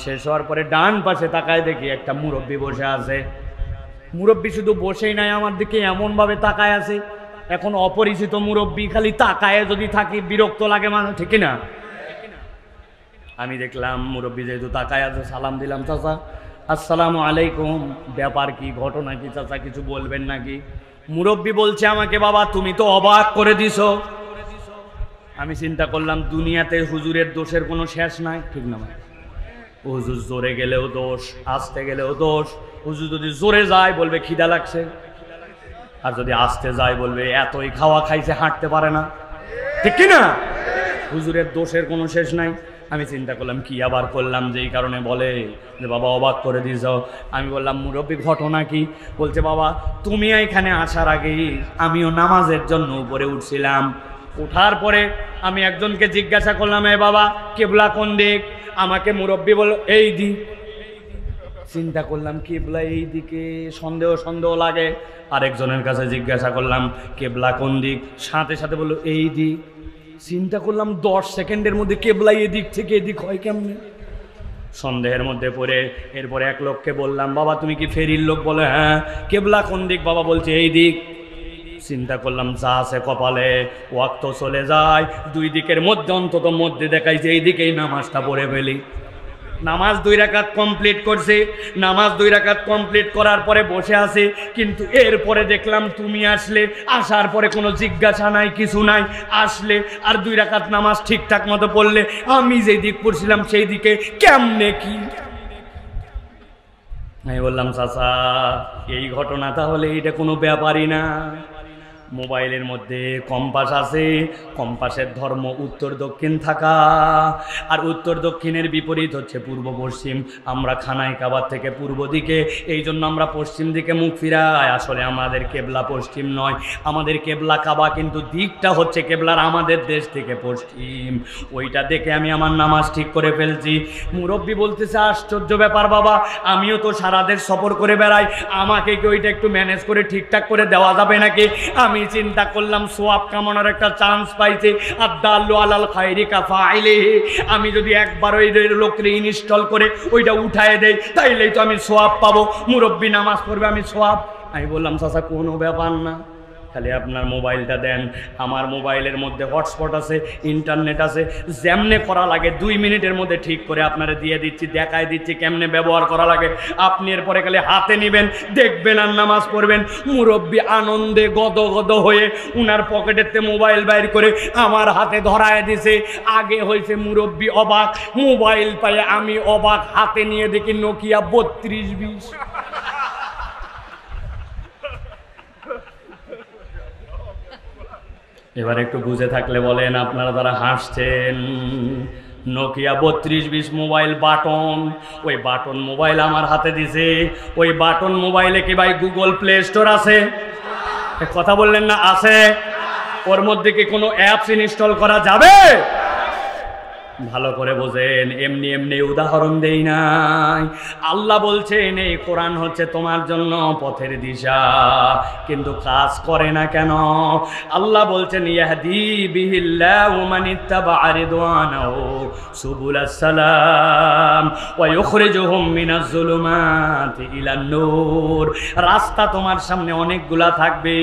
শেষ হওয়ার পরে ডান পাশে তাকায় দেখি একটা মুরব্বী বসে আছে। মুরব্বী শুধু বসেই নাই, আমার দিকে এমনভাবে তাকায় আছে, এখন অপরিচিত মুরব্বী, খালি তাকায় যদি থাকি বিরক্ত লাগে মানুষ, ঠিক না? আমি দেখলাম মুরব্বী যেহেতু তাকায় আছে, সালাম দিলাম, চাচা আসসালামু আলাইকুম। ব্যাপার কি, ঘটনা কি চাচা, কিছু বলবেন নাকি? মুরব্বী বলছে আমাকে, বাবা তুমি তো অবাক করে দিছো। আমি চিন্তা করলাম দুনিয়াতে হুজুরের দোষের কোনো শেষ নাই, ঠিক না ভাই? হুজুর জোরে গেলেও দোষ, আসতে গেলেও দোষ। হুজুর যদি জোরে যায় বলবে খিদা লাগছে, আর যদি আসতে যায় বলবে এতই খাওয়া খাইছে হাঁটতে পারে না, ঠিক না? হুজুরের দোষের কোনো শেষ নাই। আমি চিন্তা করলাম কি আবার করলাম যেই কারণে বলে যে বাবা অবাক করে দিছ। আমি বললাম মুরব্বী ঘটনা কি? বলছে বাবা তুমি এখানে আসার আগেই আমিও নামাজের জন্য উপরে উঠছিলাম। ওঠার পরে আমি একজনকে জিজ্ঞাসা করলাম, এ বাবা কেবলা কোন দিক? আমাকে মুরব্বী বলল এই দিক। চিন্তা করলাম কেবলা এই দিকে, সন্দেহ লাগে। আরেকজনের কাছে জিজ্ঞাসা করলাম কেবলা কোন দিক, সাথে সাথে বললো এই দিক। চিন্তা করলাম 10 সেকেন্ডের মধ্যে কেবলা এদিক থেকে এদিক হয় কেমনে? সন্দেহের মধ্যে পড়ে এরপরে এক লোককে বললাম, বাবা তুমি কি ফেরির লোক? বলে হ্যাঁ। কেবলা কোন দিক? বাবা বলছে এই দিক। চিন্তা করলাম যা আছে কপালে, ওয়াক্ত চলে যায়, 2 দিকের মধ্যে অন্তত মধ্যে দেখাই যে এই দিকেই নামাজটা পড়ে ফেলি। নামাজ 2 রাকাত কমপ্লিট করছে। নামাজ 2 রাকাত কমপ্লিট করার পরে বসে আছে, কিন্তু এরপরে দেখলাম তুমি আসলে। আসার পরে কোনো জিজ্ঞাসা নাই, কিছু নাই, আসলে আর 2 রাকাত নামাজ ঠিকঠাক মতো পড়লে। আমি যেই দিক পড়ছিলাম সেই দিকে কেমনে কি? আমি বললাম চাচা এই ঘটনা তাহলে এটা কোনো ব্যাপারই না। মোবাইলের মধ্যে কম্পাস আছে, কম্পাসের ধর্ম উত্তর দক্ষিণ থাকা, আর উত্তর দক্ষিণের বিপরীত হচ্ছে পূর্ব পশ্চিম। আমরা খানায় কাবার থেকে পূর্ব দিকে, এই জন্য আমরা পশ্চিম দিকে মুখ ফিরাই। আসলে আমাদের কেবলা পশ্চিম নয়, আমাদের কেবলা কাবা, কিন্তু দিকটা হচ্ছে কেবলার আমাদের দেশ থেকে পশ্চিম। ওইটা দেখে আমি আমার নামাজ ঠিক করে ফেলছি। মুরব্বি বলতেছে আশ্চর্য ব্যাপার বাবা, আমিও তো সারা দেশ সফর করে বেড়াই, আমাকে কি ওইটা একটু ম্যানেজ করে ঠিকঠাক করে দেওয়া যাবে নাকি? আমি চিন্তা করলাম সোয়াব কামানোর একটা চান্স পাইছি, আদাল্লু আলাল খায়রি কাফাইলিহি। আমি যদি একবার ওই লোককে ইনস্টল করে ওইটা উঠায় দেই, তাইলেই তো আমি সোয়াব পাবো। মুরব্বি নামাজ পড়বে, আমি সোয়াব। আমি বললাম চাচা কোনো ব্যাপার না, খালি আপনার মোবাইলটা দেন। আমার মোবাইলের মধ্যে হটস্পট আছে, ইন্টারনেট আছে, যেমনে করা লাগে 2 মিনিটের মধ্যে ঠিক করে আপনারা দিয়ে দিচ্ছি, দেখায় দিচ্ছি কেমনে ব্যবহার করা লাগে। আপনি এরপরে খালি হাতে নেবেন, দেখবেন আর নামাজ পড়বেন। মুরব্বি আনন্দে গদগদ হয়ে উনার পকেটেতে মোবাইল বাইর করে আমার হাতে ধরায় দিছে। আগে হয়েছে মুরব্বি অবাক, মোবাইল পায়ে আমি অবাক। হাতে নিয়ে দেখি নোকিয়া 3220। এবার একটু বুঝে থাকলে বলেন, আপনারা যারা হাসছেন, নোকিয়া 3220 মোবাইল, বাটন। ওই বাটন মোবাইল আমার হাতে দিছে। ওই বাটন মোবাইলে কি ভাই গুগল প্লে স্টোর আছে? কথা বললেন না আছে? ওর মধ্যে কি কোনো অ্যাপস ইনস্টল করা যাবে? ভালো করে বোঝেন, এমনি এমনি উদাহরণ দেই নাই। আল্লাহ বলছেন এই কোরআন হচ্ছে তোমার জন্য পথের দিশা, কিন্তু কাজ করে না কেন? আল্লাহ বলছেন ইয়াহদি বিহিল্লাহু মান ইত্তাবা'a রিদওয়ানাহু সুবুলাস সালাম ওয়া ইখরিজুহুম মিনাজ যুলুমাতি ইলান নূর। রাস্তা তোমার সামনে অনেকগুলা থাকবে,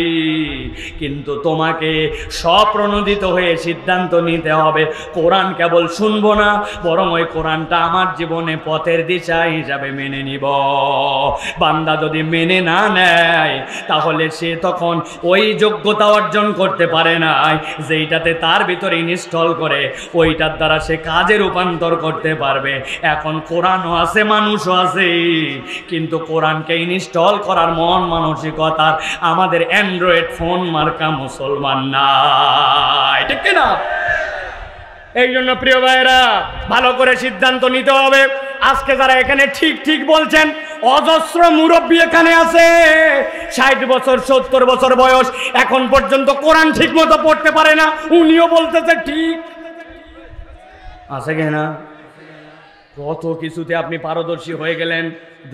কিন্তু তোমাকে স্বপ্রণোদিত হয়ে সিদ্ধান্ত নিতে হবে। কোরআন কেবল শুনবো না, বরং ওই কোরআনটা আমার জীবনে পথের দিশা হিসাবে মেনে নিব। বান্দা যদি মেনে না নেয়, তাহলে সে তখন ওই যোগ্যতা অর্জন করতে পারে না যেইটাতে তার ভিতরে ইনস্টল করে ওইটার দ্বারা সে কাজে রূপান্তর করতে পারবে। এখন কোরআনও আছে, মানুষও আছে, কিন্তু কোরআনকে ইনস্টল করার মন মানসিকতার আমাদের অ্যান্ড্রয়েড ফোন মার্কা মুসলমান নাই, ঠিক না? এই জন্য প্রিয় ভাইরা, ভালো করে সিদ্ধান্ত নিতে হবে। আজকে যারা এখানে ঠিক ঠিক বলছেন, অজস্র মুরব্বী এখানে আছে, 60 বছর 70 বছর বয়স, এখন পর্যন্ত কোরআন ঠিক মতো পড়তে পারে না। উনিও বলতেছে ঠিক আছে কিনা? কত কিছুতে আপনি পারদর্শী হয়ে গেলেন,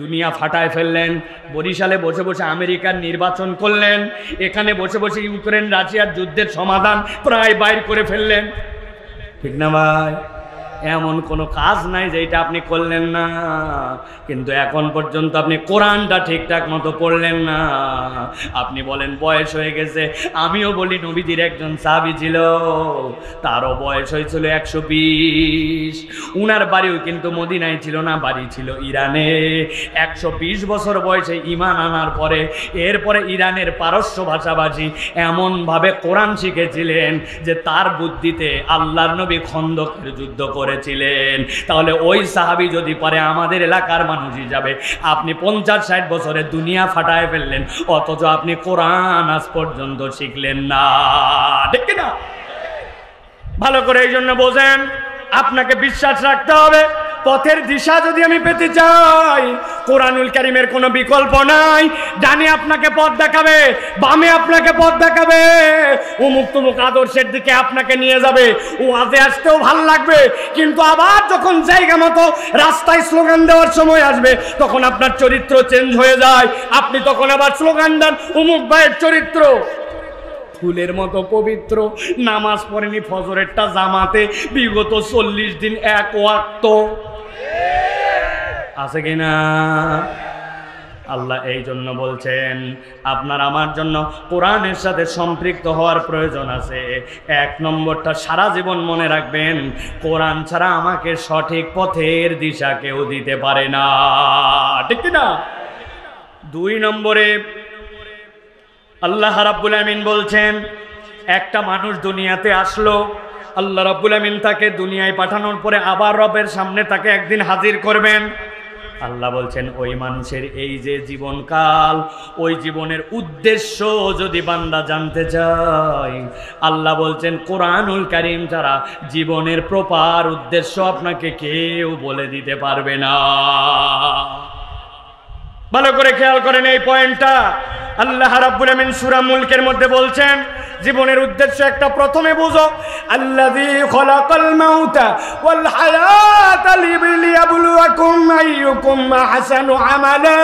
দুনিয়া ফাটায় ফেললেন। বরিশালে বসে বসে আমেরিকার নির্বাচন করলেন, এখানে বসে বসে ইউক্রেন রাশিয়ার যুদ্ধের সমাধান প্রায় বাইর করে ফেললেন, ঠিক না ভাই? এমন কোনো কাজ নাই যেটা আপনি করলেন না, কিন্তু এখন পর্যন্ত আপনি কোরআনটা ঠিকঠাক মতো পড়লেন না। আপনি বলেন বয়স হয়ে গেছে, আমিও বলি নবীজির একজন সাহাবী ছিল, তারও বয়স হয়েছিল 120। উনার বাড়িও কিন্তু মদিনায় ছিল না, বাড়ি ছিল ইরানে। 120 বছর বয়সে ঈমান আনার পরে এরপরে ইরানের পারস্য ভাষাভাষী এমনভাবে কোরআন শিখেছিলেন যে তার বুদ্ধিতে আল্লাহর নবী খন্দকের যুদ্ধ করেছিলেন। তাহলে ওই সাহাবী যদি পারে, আমাদের এলাকার মানুষই যাবে। আপনি 50-60 বছরে দুনিয়া ফাটায় ফেললেন, অথচ আপনি কোরআন আজ পর্যন্ত শিখলেন না, ঠিক না? ভালো করে এই জন্য বোঝেন, আপনাকে বিশ্বাস রাখতে হবে। পথের দিশা যদি আমি পেতে চাই, কোরআনুল কারীমের কোনো বিকল্প নাই। ডানে আপনাকে পথ দেখাবে, বামে আপনাকে পথ দেখাবে, উমুক তুমুক আদর্শের দিকে আপনাকে নিয়ে যাবে। ওয়াজে আসতেও ভালো লাগবে, কিন্তু আবার যখন জায়গা মতো রাস্তায় স্লোগান দেওয়ার সময় আসবে, তখন আপনার চরিত্র চেঞ্জ হয়ে যায়। আপনি তখন আবার স্লোগান দেন উমুক ভাইয়ের চরিত্র ফুলের মতো পবিত্র, নামাজ পড়েনি ফজরেরটা জামাতে, বিগত 40 দিন এক ওয়াক্ত আছে কিনা? আল্লাহ এই জন্য বলছেন আপনার আমার জন্য কোরআনের সাথে সম্পৃক্ত হওয়ার প্রয়োজন আছে। 1 নম্বরটা সারা জীবন মনে রাখবেন, কোরআন ছাড়া আমাকে সঠিক পথের দিশা কেউ দিতে পারে না, ঠিক না? 2 নম্বরে আল্লাহ রাব্বুল আমিন বলছেন, একটা মানুষ দুনিয়াতে আসলো, আল্লাহ রাব্বুল আমিন তাকে দুনিয়ায় পাঠানোর পরে আবার রবের সামনে তাকে একদিন হাজির করবেন। আল্লাহ বলছেন ওই মানুষের এই যে জীবনকাল, ওই জীবনের উদ্দেশ্য যদি বান্দা জানতে চায়, আল্লাহ বলছেন কোরআনুল কারীম ছাড়া জীবনের প্রপার উদ্দেশ্য আপনাকে কেউ বলে দিতে পারবে না। ভালো করে খেয়াল করেন এই পয়েন্টটা। আল্লাহ রাব্বুল আমিন সূরা মুলকের মধ্যে বলছেন জীবনের উদ্দেশ্য একটা প্রথমে বুঝো, আল্লাযী খলাকাল মাউতা ওয়াল হায়াতা লিয়াবলুয়াকুম আইয়ুকুম আহসানু আমালা।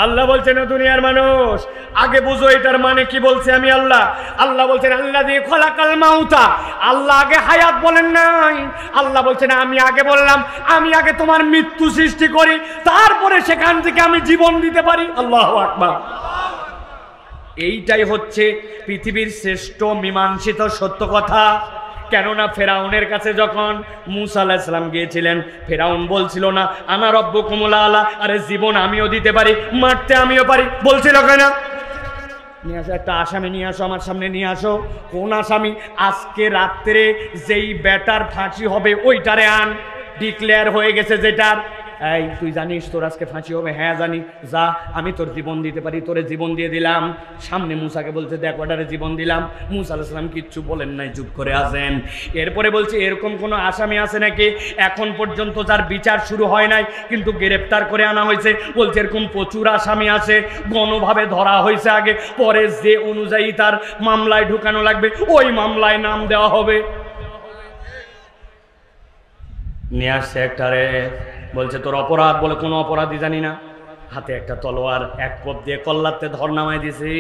আল্লাহ বলছেন দুনিয়ার মানুষ আগে বুঝো এটার মানে কি বলছে আমি আল্লাহ। আল্লাহ বলছেন আল্লাযী খলাকাল মাউতা, আল্লাহ আগে হায়াত বলেন নাই, আল্লাহ বলছেন আমি আগে বললাম আমি আগে তোমার মৃত্যু সৃষ্টি করি, তারপরে সেখান থেকে আমি জীবন দিতে পারি। আল্লাহু আকবার। এইটাই হচ্ছে পৃথিবীর শ্রেষ্ঠ মীমাংসিত সত্য কথা। কেননা ফেরাউনের কাছে যখন মুসা আলাইহিস সালাম গিয়েছিলেন, ফেরাউন বলছিল না আনা রব্বুকুমুল আলা, আরে জীবন আমিও দিতে পারি, মারতে আমিও পারি, বলছিল কেন? নিয়ে আসো একটা আসামি, নিয়ে আসো আমার সামনে, নিয়ে আসো। কোন আসামি? আজকে রাত্রে যেই বেটার ফাঁসি হবে ওইটারে আন, ডিক্লেয়ার হয়ে গেছে যেটার। এই তুই জানিস তোর আজকে ফাঁসি হবে? হ্যাঁ জানি। যা, আমি তোর জীবন দিতে পারি, তোরে জীবন দিয়ে দিলাম। সামনে মুসাকে বলছে দেখ ওটারে জীবন দিলাম। মুসা আলাইহিস সালাম কিচ্ছু বলেন নাই, চুপ করে আছেন। এরপরে বলছে এরকম কোনো আসামি আছে নাকি এখন পর্যন্ত যার বিচার শুরু হয় নাই কিন্তু গ্রেপ্তার করে আনা হয়েছে? বলছে এরকম প্রচুর আসামি আছে, গণভাবে ধরা হয়েছে আগে, পরে যে অনুযায়ী তার মামলায় ঢুকানো লাগবে ওই মামলায় নাম দেওয়া হবে। নিয়ে আসছে একটারে, বলছে তোর অপরাধ, বলে কোনো অপরাধই জানি না। হাতে একটা তলোয়ার, এক কোপ দিয়ে কল্লাতে ধর নামাই দিছি।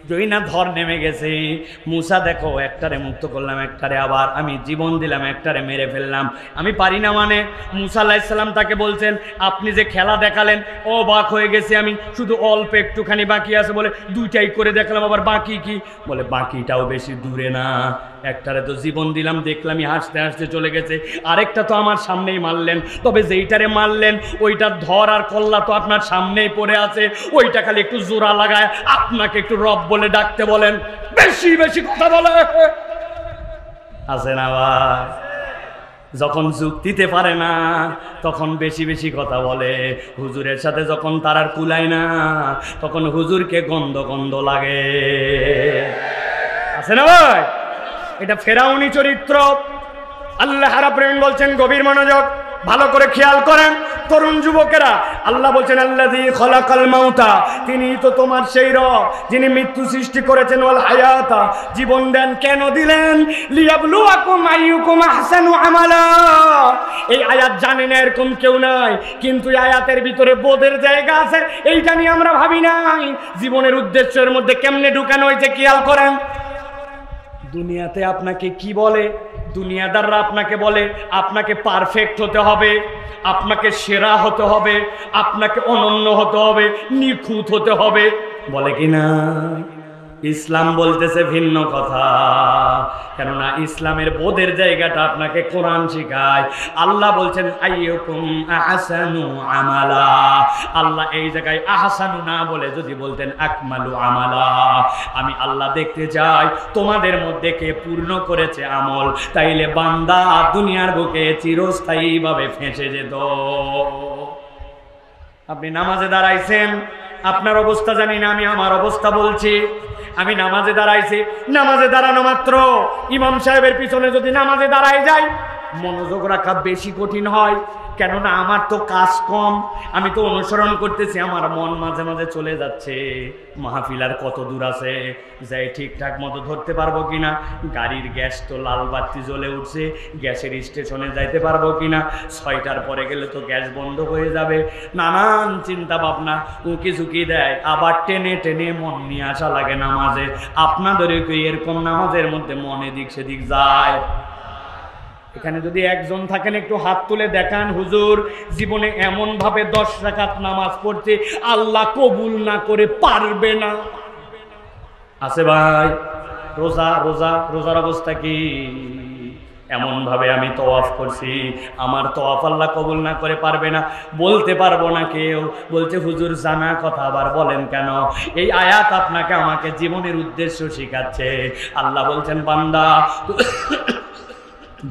যই না ধর নেমে গেছে, মুসা দেখো একটারে মুক্ত করলাম, একটারে আবার আমি জীবন দিলাম, একটারে মেরে ফেললাম। আমি পারি না মানে? মুসা আলাইহিস সালাম তাকে বলছেন আপনি যে খেলা দেখালেন অবাক হয়ে গেছি আমি, শুধু অল্প একটুখানি বাকি আছে, বলে দুইটাই করে দেখলাম, আবার বাকি কি? বলে বাকিটাও বেশি দূরে না, একটারে তো জীবন দিলাম দেখলামই হাসতে হাসতে চলে গেছে, আরেকটা তো আমার সামনেই মারলেন, তবে যেইটারে মারলেন ওইটার ধর আর কল্লা তো আপনার সামনেই পড়ে আছে, ওইটা খালি একটু জোড়া লাগায় আপনাকে একটু রব বলে ডাকতে বলেন, বেশি বেশি কথা বলে আছে না ভাই? যখন যুক্তিতে পারে না তখন বেশি বেশি কথা বলে। হুজুরের সাথে যখন তার আর কুলায় না তখন হুজুরকে গন্ধ গন্ধ লাগে, আছে না ভাই? এটা ফেরাউনি চরিত্র। আল্লাহ রাব্বুল আলামিন বলছেন গভীর মনোযোগ, ভালো করে খেয়াল করেন তরুণ যুবকেরা। আল্লাহ বলছেন আল্লাযী খলাকাল মাউতা, তিনি তো তোমার সেই রব যিনি মৃত্যু সৃষ্টি করেছেন, ওয়াল হায়াতা, জীবন দেন। কেন দিলেন? লিয়াবলুয়াকুম আইয়ুকুম আহসানু আমালা। এই আয়াত জানে না এরকম কেউ নাই, কিন্তু এই আয়াতের ভিতরে বোধের জায়গা আছে, এইটা নিয়ে আমরা ভাবি নাই। জীবনের উদ্দেশ্যের মধ্যে কেমনে ঢুকানো হয়েছে খেয়াল করেন। দুনিয়াতে আপনাকে কি বলে? দুনিয়াদাররা আপনাকে বলে আপনাকে পারফেক্ট হতে হবে, আপনাকে সেরা হতে হবে, আপনাকে অনন্য হতে হবে, নিখুঁত হতে হবে, বলে কি না? ইসলাম বলতেছে ভিন্ন কথা। কেননা ইসলামের বোধের জায়গাটা আপনাকে কোরআন শিখায়। আল্লাহ বলছেন আইয়ুকুম আহসানু আমালা। আল্লাহ এই জায়গায় আহসানু না বলে যদি বলতেন আকমালু আমালা, আমি আল্লাহ দেখতে চাই তোমাদের মধ্যে কে পূর্ণ করেছে আমল, তাইলে বান্দা দুনিয়ার বুকে চিরস্থায়ীভাবে ফেঁসে যেত। আপনি নামাজে দাঁড়াইছেন, আপনার অবস্থা জানি না, আমি আমার অবস্থা বলছি। আমি নামাজে দাঁড়াইছি, নামাজে দাঁড়ানো মাত্র ইমাম সাহেবের পিছনে যদি নামাজে দাঁড়ায় যাই মনোযোগ রাখা বেশি কঠিন হয়। কেননা আমার তো কাজ কম, আমি তো অনুসরণ করতেছি, আমার মন মাঝে মাঝে চলে যাচ্ছে মাহফিল আর কত দূর আছে, যাই ঠিকঠাক মতো ধরতে পারবো কিনা, গাড়ির গ্যাস তো লাল বাতি জ্বলে উঠছে, গ্যাসের স্টেশনে যাইতে পারবো কিনা, 6টার পরে গেলে তো গ্যাস বন্ধ হয়ে যাবে, নানান চিন্তা ভাবনা উকি ঝুঁকি দেয়। আবার টেনে টেনে মন নিয়ে আসা লাগে নামাজে। আপনাদেরও কি এরকম নামাজের মধ্যে মনে দিক সেদিক যায়? এখানে যদি একজন থাকেন একটু হাত তুলে দেখান, হুজুর জীবনে এমন ভাবে 10 রাকাত নামাজ পড়তে আল্লাহ কবুল না করে পারবে না, আছে ভাই? রোজা রোজা রোজার অবস্থা কি? এমন ভাবে আমি তওয়াফ করছি, আমার তওয়াফ আল্লাহ কবুল না করে পারবে না, বলতে পারবো না কেউ। বলছে হুজুর জানা কথা আবার বলেন কেন? এই আয়াত আপনাকে আমাকে জীবনের উদ্দেশ্য শিখাচ্ছে। আল্লাহ বলছেন বান্দা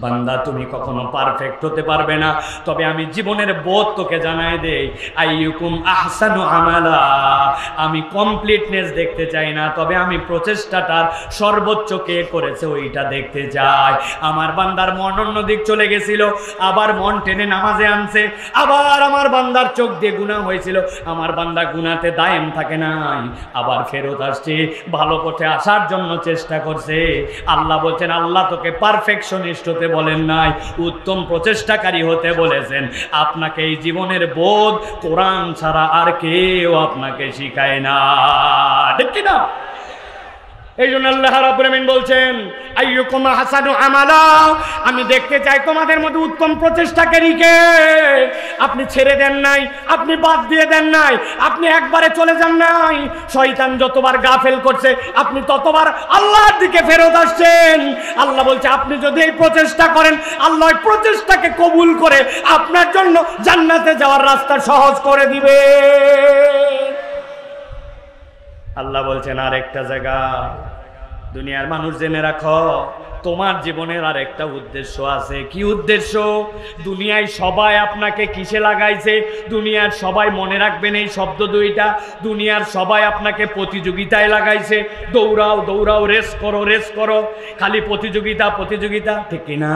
বান্দা তুমি কখনো পারফেক্ট হতে পারবে না, তবে আমি জীবনের বোধ তোকে জানাই দেই, আইয়ুকুম আহসানু আমালা, আমি কমপ্লিটনেস দেখতে চাই না, তবে আমি প্রচেষ্টাটার সর্বোচ্চ কে করেছে ওইটা দেখতে চাই। আমার বান্দার মন অন্যদিক চলে গেছিল, আবার মন টেনে নামাজে আনছে, আবার আমার বান্দার চোখ দিয়ে গুনাহ হয়েছিল, আমার বান্দা গুনাতে দায়েম থাকে নাই, আবার ফেরত আসছে, ভালো পথে আসার জন্য চেষ্টা করছে। আল্লাহ বলছেন, আল্লাহ তোকে পারফেকশনিস্ট হতে বলেন নাই, উত্তম প্রচেষ্টাকারী হতে বলেছেন। আপনাকে এই জীবনের বোধ কোরআন ছাড়া আর কেউ আপনাকে শিখায় না, ঠিক কি না? এই জন্য আল্লাহ রাব্বুল আমিন বলছেন, আইয়ুকুম আহসানু আমালা, আমি দেখতে চাই তোমাদের মধ্যে উত্তম প্রচেষ্টাকারী কে। আপনি ছেড়ে দেন নাই, আপনি বাদ দিয়ে দেন নাই, আপনি একবারে চলে যান নাই। শয়তান যতবার গাফেল করছে আপনি ততবার আল্লাহর দিকে ফেরত আসছেন। আল্লাহ বলছে, আপনি যদি এই প্রচেষ্টা করেন, আল্লাহ এই প্রচেষ্টাকে কবুল করে আপনার জন্য জান্নাতে যাওয়ার রাস্তা সহজ করে দিবে। আল্লাহ বলছেন আর একটা জায়গা, দুনিয়ার মানুষ জেনে রাখো, তোমার জীবনের আর একটা উদ্দেশ্য আছে। কি উদ্দেশ্য? দুনিয়ায় সবাই আপনাকে কিসে লাগাইছে? দুনিয়ার সবাই, মনে রাখবেন এই শব্দ দুইটা, দুনিয়ার সবাই আপনাকে প্রতিযোগিতায় লাগাইছে। দৌড়াও দৌড়াও, রেস করো রেস করো, খালি প্রতিযোগিতা প্রতিযোগিতা, ঠিক কিনা?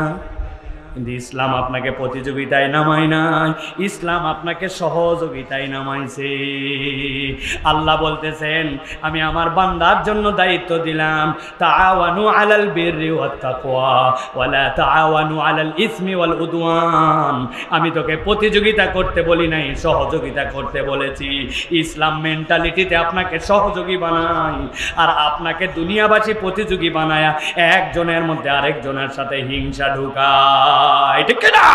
কিন্তু ইসলাম আপনাকে প্রতিযোগিতায় নামায় নাই, ইসলাম আপনাকে সহযোগিতায় নামাইছে। আল্লাহ বলতেছেন, আমি আমার বান্দার জন্য দায়িত্ব দিলাম, তাআওয়ানু আলাল বিররি ওয়াত তাকওয়া ওয়ালা তাআওয়ানু আলাল ইসমি ওয়াল উদওয়ান। আমি তোকে প্রতিযোগিতা করতে বলি নাই, সহযোগিতা করতে বলেছি। ইসলাম মেন্টালিটিতে আপনাকে সহযোগী বানায়, আর আপনাকে দুনিয়াবাসী প্রতিযোগী বানায়া একজনের মধ্যে আরেকজনের সাথে হিংসা ঢুকায়, ঠিক না?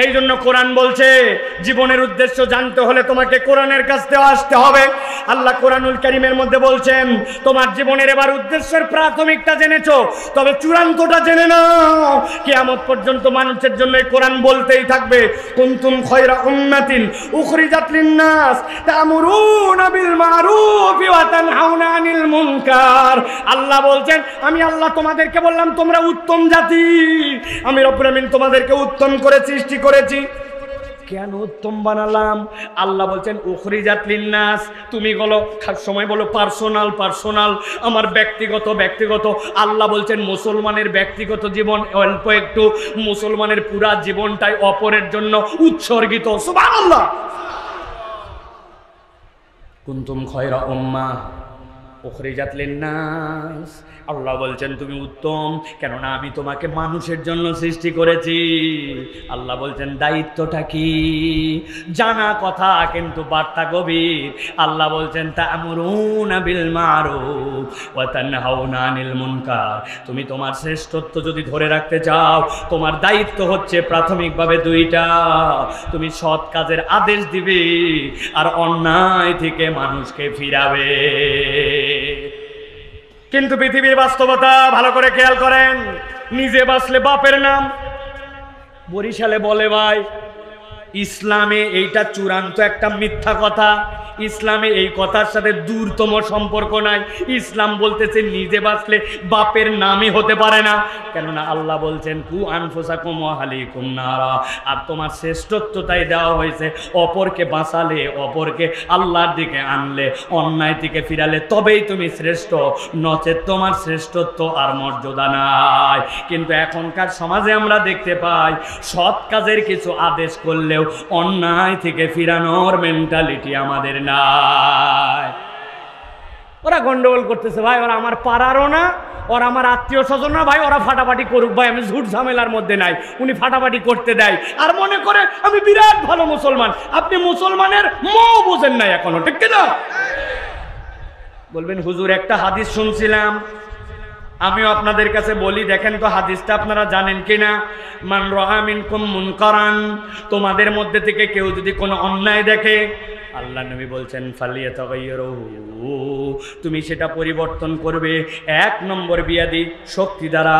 এই জন্য কোরআন বলছে, জীবনের উদ্দেশ্য জানতে হলে তোমাকে কোরআনের কাছ থেকে আসতে হবে। আল্লাহ কোরআনুল কারীমের মধ্যে বলছেন, তোমার জীবনের এবার উদ্দেশ্যের প্রাথমিকটা জেনেছো, তবে চূড়ান্তটা জেনে নাও। কিয়ামত পর্যন্ত মানুষের জন্য এই কোরআন বলতেই থাকবে, কুনতুম খায়রা উম্মাতিন উখরিজাত লিন-নাস তা'মুরুনা বিল মা'রুফ ওয়া তানহাউনা আনিল মুনকার। আল্লাহ বলছেন, আমি আল্লাহ তোমাদেরকে বললাম তোমরা উত্তম জাতি, আমি রব্বুল আমিন তোমাদেরকে উত্তম করে সৃষ্টি করেছি। কেন উত্তম বানালাম? আল্লাহ বলছেন, উখরিজাত লিন-নাস, তুমি বলো সময় বলো পার্সোনাল পার্সোনাল, আমার ব্যক্তিগত ব্যক্তিগত। আল্লাহ বলছেন, মুসলমানের ব্যক্তিগত জীবন অল্প একটু, মুসলমানের পুরা জীবনটাই অপরের জন্য উৎসর্গিত। সুবহানাল্লাহ। কুনতুম খায়রা উম্মাহ উখরিজাত লিন-নাস, আল্লাহ বলছেন তুমি উত্তম, কেননা আমি তোমাকে মানুষের জন্য সৃষ্টি করেছি। আল্লাহ বলছেন দায়িত্বটা কি? জানা কথা কিন্তু বার্তা গভীর। আল্লাহ বলছেন তা'মুরুনা বিল মা'রুফ ওয়া তানহাউনা আনিল মুনকার। তুমি তোমার শ্রেষ্ঠত্ব যদি ধরে রাখতে চাও, তোমার দায়িত্ব হচ্ছে প্রাথমিকভাবে দুইটা, তুমি সৎ কাজের আদেশ দিবে আর অন্যায় থেকে মানুষকে ফিরাবে। কিন্তু পৃথিবীর বাস্তবতা ভালো করে খেয়াল করেন, নিজে বাঁচলে বাপের নাম। বরিশালে বলে ভাই, ইসলামে এইটা চূড়ান্ত একটা মিথ্যা কথা। ইসলামে এই কথার সাথে দূরতম সম্পর্ক নাই। ইসলাম বলতেছে নিজে বাঁচলে বাপের নামই হতে পারে না, কেননা আল্লাহ বলছেন কু আনফুসাকুম ওয়া আহলিকুম নারা। আর তোমার শ্রেষ্ঠত্বটাই দেওয়া হয়েছে অপরকে বাঁচালে, অপরকে আল্লাহর দিকে আনলে, অন্যায় থেকে ফিরালে, তবেই তুমি শ্রেষ্ঠ, নচেত তোমার শ্রেষ্ঠত্ব আর মর্যাদা নাই। কিন্তু এখনকার সমাজে আমরা দেখতে পাই, সৎ কাজের কিছু আদেশ করলেও অন্যায় থেকে ফিরানোর মেন্টালিটি আমাদের নাই। ওরা গন্ডগোল করতেছে ভাই, ওরা আমার পাড়ারও না, ওরা আমার আত্মীয় স্বজন না ভাই, ওরা ফাটাফাটি করুক ভাই, আমি ঝুট ঝামেলার মধ্যে নাই। উনি ফাটাফাটি করতে দেয় আর মনে করে আমি বিরাট ভালো মুসলমান। আপনি মুসলমানের মও বোঝেন নাই এখনো, ঠিক না? বলবেন হুজুর একটা হাদিস শুনছিলাম, আমিও আপনাদের কাছে বলি, দেখেন তো হাদিসটা আপনারা জানেন কিনা। মান রাআ মিনকুম মুনকারান, তোমাদের মধ্যে থেকে কেউ যদি কোনো অন্যায় দেখে, আল্লাহ নবী বলছেন ফালিয়াতাগায়্যারু, তুমি সেটা পরিবর্তন করবে 1 নম্বর বিয়াদি শক্তি দ্বারা,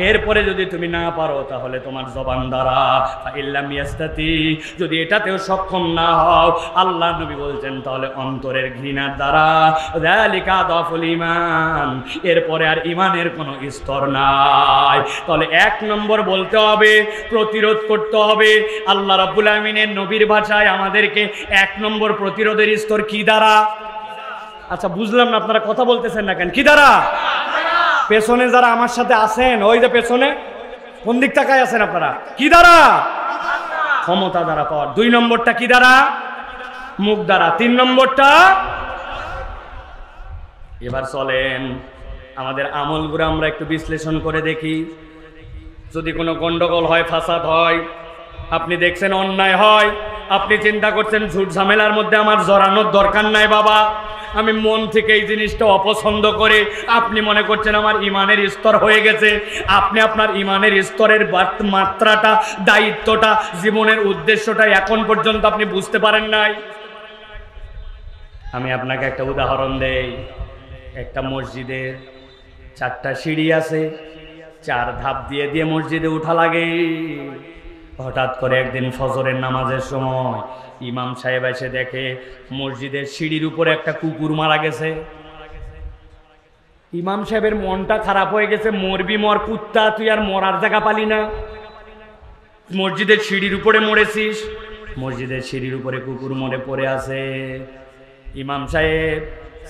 এরপরে যদি তুমি না পারো তাহলে তোমার জবান দ্বারা, ফাইল্লাম ইয়াস্তাতি, যদি এটাতেও সক্ষম না হও আল্লাহ নবী বলছেন তাহলে অন্তরের ঘৃণার দ্বারা, যালিকা দাফুল ঈমান, এরপরে আর ঈমানের কোনো স্তর নাই। তাহলে 1 নম্বর বলতে হবে, প্রতিরোধ করতে হবে। আল্লাহ রাব্বুল আমিনের নবীর ভাষায় আমাদেরকে 1 নম্বর প্রতিরোধের স্তর কি দ্বারা? আচ্ছা বুঝলাম না, আপনারা কথা বলতেছেন না কেন? কি দ্বারা? পেছনে যারা আমার সাথে আছেন, ওই যে পেছনে কোন দিক তাকায় আছেন আপনারা, কি দ্বারা? ক্ষমতা দ্বারা পাওয়ার। 2 নম্বরটা কি দ্বারা? মুখ দ্বারা। 3 নম্বরটা, এবার চলেন আমাদের আমলগুলো আমরা একটু বিশ্লেষণ করে দেখি। যদি কোনো গন্ডগোল হয়, ফাসাদ হয়, আপনি দেখছেন অন্যায় হয়, আপনি চিন্তা করছেন ঝুট ঝামেলার মধ্যে আমার জড়ানোর দরকার নাই বাবা, আমি মন থেকে এই জিনিসটা অপছন্দ করে, আপনি মনে করছেন আমার ঈমানের স্তর হয়ে গেছে। আপনি আপনার ঈমানের স্তরের মাত্রাটা, দায়িত্বটা, জীবনের উদ্দেশ্যটা এখন পর্যন্ত আপনি বুঝতে পারেন নাই। আমি আপনাকে একটা উদাহরণ দেই। একটা মসজিদের 4টা সিঁড়ি আছে, 4 ধাপ দিয়ে দিয়ে মসজিদে উঠা লাগে। হঠাৎ করে একদিন ফজরের নামাজের সময় ইমাম সাহেব এসে দেখে মসজিদের সিঁড়ির উপরে একটা কুকুর মারা গেছে। ইমাম সাহেবের মনটা খারাপ হয়ে গেছে, মরবি মর কুত্তা, তুই আর মরার জায়গা পালি না, মসজিদের সিঁড়ির উপরে মরেছিস। মসজিদের সিঁড়ির উপরে কুকুর মরে পড়ে আছে। ইমাম সাহেব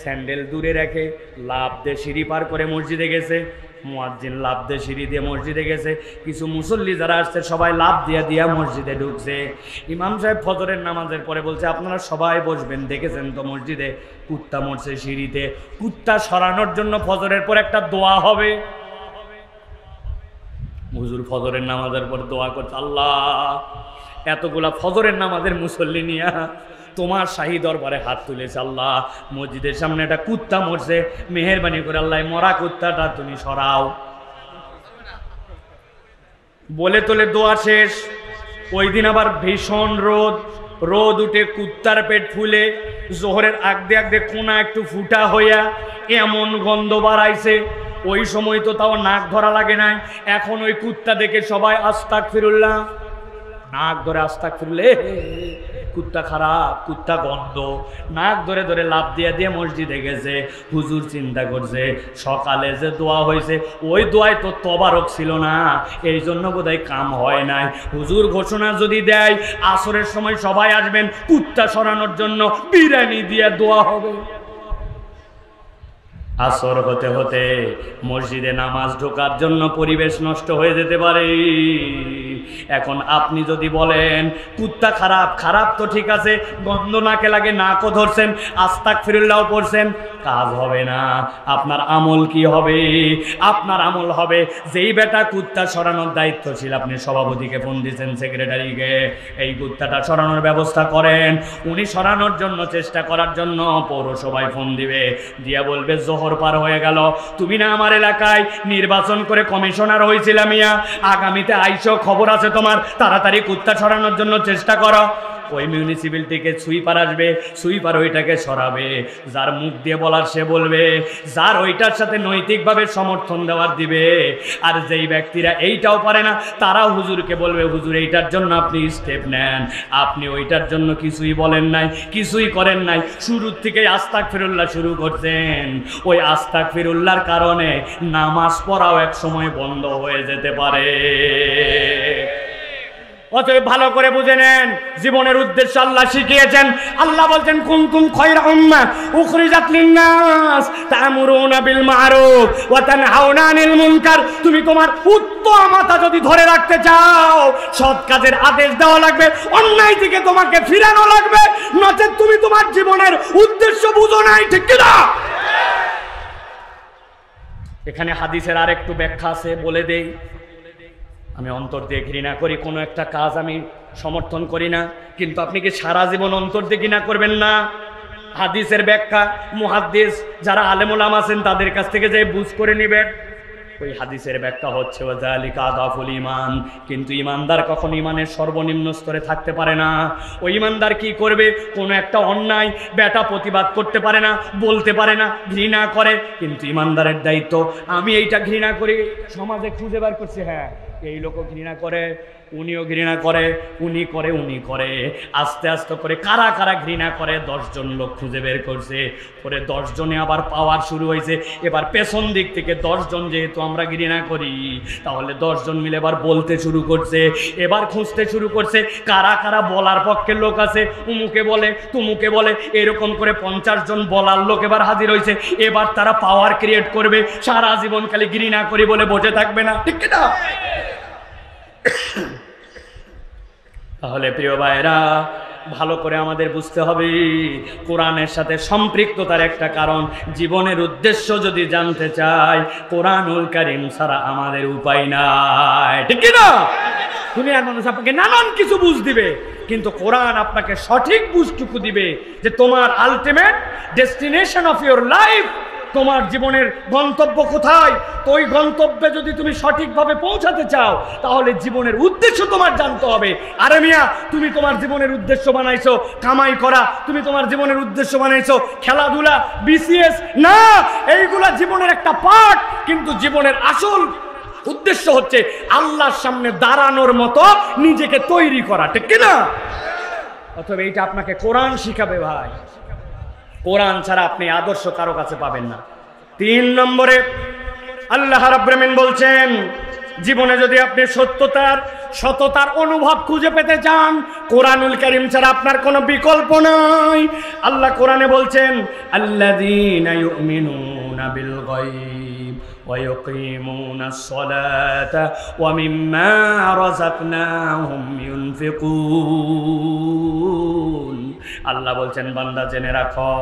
স্যান্ডেল দূরে রেখে লাফ দিয়ে সিঁড়ি পার করে মসজিদে গেছে। মুয়াজ্জিন লাফ দিয়ে সিঁড়ি দিয়ে মসজিদে গেছে। কিছু মুসল্লি যারা আসছে সবাই লাফ দিয়া দিয়া মসজিদে ঢুকছে। ইমাম সাহেব ফজরের নামাজের পরে বলছে, আপনারা সবাই বসবেন, দেখেছেন তো মসজিদে কুত্তা মরছে সিঁড়িতে, কুত্তা সরানোর জন্য ফজরের পর একটা দোয়া হবে। হুজুর ফজরের নামাজের পর দোয়া করছে, আল্লাহ এতগুলা ফজরের নামাজের মুসল্লি নিয়া তোমার শাহী দরবারে হাত তুলেছে, আল্লাহ মসজিদের সামনে একটা কুত্তা মরছে, মেহেরবানি করে আল্লাহ মরা কুত্তাটা তুমি সরাও। বলে তোলে দোয়া শেষ। ওই দিন আবার ভীষণ রোদ উঠে কুত্তার পেট ফুলে জোহরের আগদে আগদে কোনা একটু ফুটা হইয়া এমন গন্ধ বাড়াইছে। ওই সময় তো তাও নাক ধরা লাগে নাই, এখন ওই কুত্তা দেখে সবাই আস্তাগফিরুল্লাহ, নাক ধরে আস্তাগফিরুল্লাহ, কুত্তা খারাপ, কুত্তা গন্ধ, নাক ধরে ধরে লাফ দিয়ে দিয়ে মসজিদে গেছে। হুজুর চিন্তা করছে সকালে যে দোয়া হয়েছে ওই দোয়ায় তো তবারক ছিল না, এই জন্য বোধহয় কাম হয় নাই। হুজুর ঘোষণা যদি দেয় আসরের সময় সবাই আসবেন, কুত্তা সরানোর জন্য বিরিয়ানি দিয়ে দোয়া হবে। আসর হতে হতে মসজিদে নামাজ ঢোকার জন্য পরিবেশ নষ্ট হয়ে যেতে পারে। এখন আপনি যদি বলেন কুত্তা খারাপ, খারাপ তো ঠিক আছে, গন্ধ নাকে লাগে, নাকও ধরছেন, আস্তাগফিরুল্লাহ পড়ছেন, কাজ হবে না। আপনার আমল কি হবে? আপনার আমল হবে যেই বেটা কুত্তা সরানোর দায়িত্ব ছিল, আপনি সভাপতিকে ফোন দিয়েছেন, সেক্রেটারিকে, এই কুত্তাটা সরানোর ব্যবস্থা করেন। উনি সরানোর জন্য চেষ্টা করার জন্য পৌরসভায় ফোন দিবে, দিয়া বলবে জোহর পার হয়ে গেল, তুমি না আমার এলাকায় নির্বাচন করে কমিশনার হয়েছিলাম, মিয়া আগামীতে আইসো, খবর আছে তোমার, তাড়াতাড়ি কুত্তা সরানোর জন্য চেষ্টা করো। ওই মিউনিসিপ্যালিটিকে সুইপার আসবে, সুইপার ওইটাকে সরাবে, যার মুখ দিয়ে বলার সে বলবে, যার ওইটার সাথে নৈতিকভাবে সমর্থন দেওয়ার দিবে। আর যেই ব্যক্তিরা এইটাও পারে না তারা হুজুরকে বলবে, হুজুর এইটার জন্য আপনি স্টেপ নেন। আপনি ওইটার জন্য কিছুই বলেন নাই, কিছুই করেন নাই, শুরুর থেকে আস্তাগফিরুল্লাহ শুরু করছেন। ওই আস্তাগফিরুল্লাহর কারণে নামাজ পড়াও এক সময় বন্ধ হয়ে যেতে পারে। অতএব ভালো করে বুঝে নেন, জীবনের উদ্দেশ্য আল্লাহ শিখিয়েছেন। আল্লাহ বলছেন কুনতুম খায়রা উম্মাহ উখরিজাত লিন-নাস তা'মুরুনা বিল মা'রুফ ওয়া তানহাউনা আনিল মুনকার। তুমি তোমার উত্তমতা যদি ধরে রাখতে চাও, সৎ কাজের আদেশ দেওয়া লাগবে, অন্যায় থেকে তোমাকে ফিরানো লাগবে, নচেত তুমি তোমার জীবনের উদ্দেশ্য বুঝো নাই। ঠিক কি না? এখানে হাদিসের আরেকটু ব্যাখ্যা আছে, বলে দেই। আমি অন্তর দিয়ে ঘৃণা করি কোনো একটা কাজ, আমি সমর্থন করি না, কিন্তু আপনি কি সারা জীবন অন্তর দিয়ে ঘৃণা করবেন না? হাদিসের ব্যাখ্যা মুহাদ্দিস যারা আলেম ওলামা আছেন তাদের কাছ থেকে যে বুঝ করে নেবেন। ওই হাদিসের ব্যাখ্যা হচ্ছে ওয়াযালিকা আদাফুল ঈমান। কিন্তু ঈমানদার কখনো ঈমানের সর্বনিম্ন স্তরে থাকতে পারে না। ওই ঈমানদার কি করবে? কোনো একটা অন্যায় বেটা প্রতিবাদ করতে পারে না, বলতে পারে না, ঘৃণা করে। কিন্তু ঈমানদারের দায়িত্ব, আমি এইটা ঘৃণা করি, সমাজে খুঁজে বার করছে, হ্যাঁ এই লোকও ঘৃণা করে, উনিও ঘৃণা করে, উনি করে, উনি করে, আস্তে আস্তে করে কারা কারা ঘৃণা করে 10 জন লোক খুঁজে বের করছে। পরে 10 জনে আবার পাওয়ার শুরু হয়েছে। এবার পেছন দিক থেকে 10 জন যেহেতু আমরা ঘৃণা করি, তাহলে 10 জন মিলে এবার বলতে শুরু করছে, এবার খুঁজতে শুরু করছে কারা কারা বলার পক্ষের লোক আছে, উমুকে বলে তুমুকে বলে, এরকম করে 50 জন বলার লোক এবার হাজির হয়েছে। এবার তারা পাওয়ার ক্রিয়েট করবে, সারা জীবন খালি ঘৃণা করি বলে বসে থাকবে না, ঠিক না? তাহলে প্রিয় ভাইরা, ভালো করে আমাদের বুঝতে হবে কোরআনের সাথে সম্পৃক্ততার একটা কারণ। জীবনের উদ্দেশ্য যদি জানতে চাই, কোরআনুল কারীম ছাড়া আমাদের উপায় নাই, ঠিক না? দুনিয়ার মানুষ আপনাকে নানান কিছু বুঝ দিবে, কিন্তু কোরআন আপনাকে সঠিক বুঝটুকু দিবে যে তোমার ultimate destination of your life, তোমার জীবনের গন্তব্য কোথায়। তো ওই গন্তব্যে যদি তুমি সঠিকভাবে পৌঁছাতে চাও, তাহলে জীবনের উদ্দেশ্য তোমার জানতে হবে। আরে মিয়া, তুমি তোমার জীবনের উদ্দেশ্য বানাইছো কামাই করা, তুমি তোমার জীবনের উদ্দেশ্য বানাইছো খেলাধুলা, বিসিএস না, এইগুলা জীবনের একটা পার্ট, কিন্তু জীবনের আসল উদ্দেশ্য হচ্ছে আল্লাহর সামনে দাঁড়ানোর মতো নিজেকে তৈরি করা, ঠিক না? অথবা এইটা আপনাকে কোরআন শিখাবে ভাই। কোরআন ছাড়া আপনি আদর্শ কারো কাছে পাবেন না। 3 নম্বরে আল্লাহ রাব্বুল আমিন বলছেন, জীবনে যদি আপনি সততার অনুভব খুঁজে পেতে চান, কোরআনুল কারীম ছাড়া আপনার কোনো বিকল্প নাই। আল্লাহ কোরআনে বলছেন, আল্লাযীনা ইউমিনুনা বিল গায়ব ওয়া ইয়াকিমুনাস সালাতা ওয়া মিম্মা রাযাকনাহুম ইউনফিকুন। আল্লাহ বলছেন, বান্দা জেনে রাখো,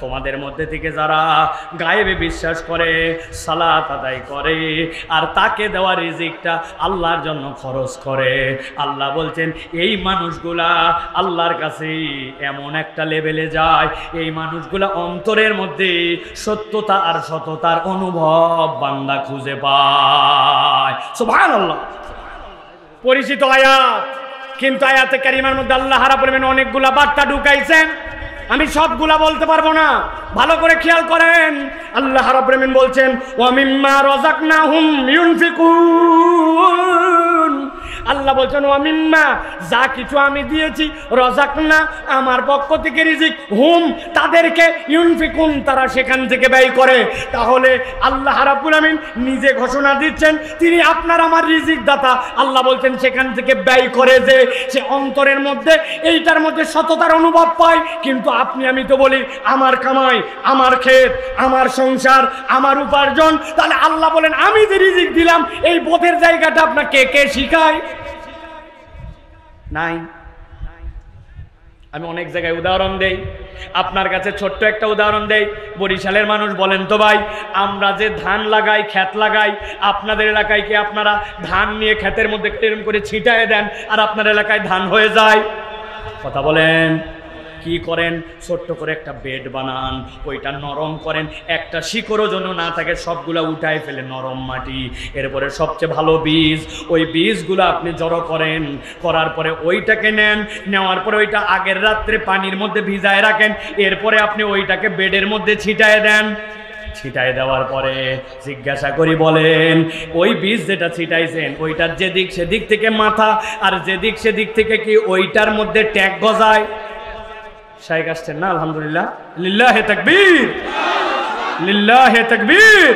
তোমাদের মধ্যে থেকে যারা গায়েবে বিশ্বাস করে, সালাত আদায় করে, আর তাকে দেওয়া রিজিকটা আল্লাহর জন্য খরচ করে, আল্লাহ বলছেন এই মানুষগুলা আল্লাহর কাছে এমন একটা লেভেলে যায়, এই মানুষগুলা অন্তরের মধ্যে সত্যতা আর সততার অনুভব বান্দা খুঁজে পায়। সুবহানাল্লাহ। পরিচিত আয়াত, কিন্তু আয়াতে কারিমার মধ্যে আল্লাহ রাব্বুল আমিন অনেকগুলা বার্তা ঢুকাইছেন, আমি সবগুলা বলতে পারবো না, ভালো করে খেয়াল করেন। আল্লাহ রাব্বুল আমিন বলছেন, ওয়া মিম্মা রাযাকনাহুম ইউনফিকুন। আল্লাহ বলছেন, ওয়া মিম্মা, যা কিছু আমি দিয়েছি, রাযাকনা, আমার পক্ষ থেকে রিজিক, হুম, তাদেরকে, ইউনফিকুন, তারা সেখান থেকে ব্যয় করে। তাহলে আল্লাহ রাব্বুল আমিন নিজে ঘোষণা দিচ্ছেন তিনি আপনার আমার রিজিক দাতা। আল্লাহ বলছেন সেখান থেকে ব্যয় করে, যে সে অন্তরের মধ্যে এইটার মধ্যে সততার অনুভব পায়। কিন্তু আপনি আমি তো বলি আমার কামাই, আমার ক্ষেত, আমার সংসার, আমার উপার্জন। তাহলে আল্লাহ বলেন আমি যে রিজিক দিলাম, এই বোধের জায়গাটা আপনাকে কে শিখায়? নাই। আমি অনেক জায়গায় উদাহরণ দেই, আপনার কাছে ছোট্ট একটা উদাহরণ দেই। বরিশালের মানুষ বলেন তো ভাই, আমরা যে ধান লাগাই, ক্ষেত লাগাই, আপনাদের এলাকায় কি আপনারা ধান নিয়ে ক্ষেতের মধ্যে এরকম করে ছিটায় দেন আর আপনার এলাকায় ধান হয়ে যায়? কথা বলেন। কি করেন? ছোট্ট করে একটা বেড বানান, ওইটা নরম করেন, একটা শিকড়ও যেন না থাকে, সবগুলা উঠায় ফেলে নরম মাটি, এরপরে সবচেয়ে ভালো বীজ, ওই বীজগুলো আপনি জড়ো করেন, করার পরে ওইটাকে নেন, নেওয়ার পরে ওইটা আগের রাত্রে পানির মধ্যে ভিজায় রাখেন, এরপরে আপনি ওইটাকে বেডের মধ্যে ছিটায় দেন। ছিটাই দেওয়ার পরে জিজ্ঞাসা করি, বলেন ওই বীজ যেটা ছিটাইছেন ওইটার যেদিক সেদিক থেকে মাথা, আর যেদিক সেদিক থেকে কি ওইটার মধ্যে ট্যাগ গজায়? শাইখ আসছেন না? আলহামদুলিল্লাহ, লিল্লাহে তাকবীর, লিল্লাহে তাকবীর।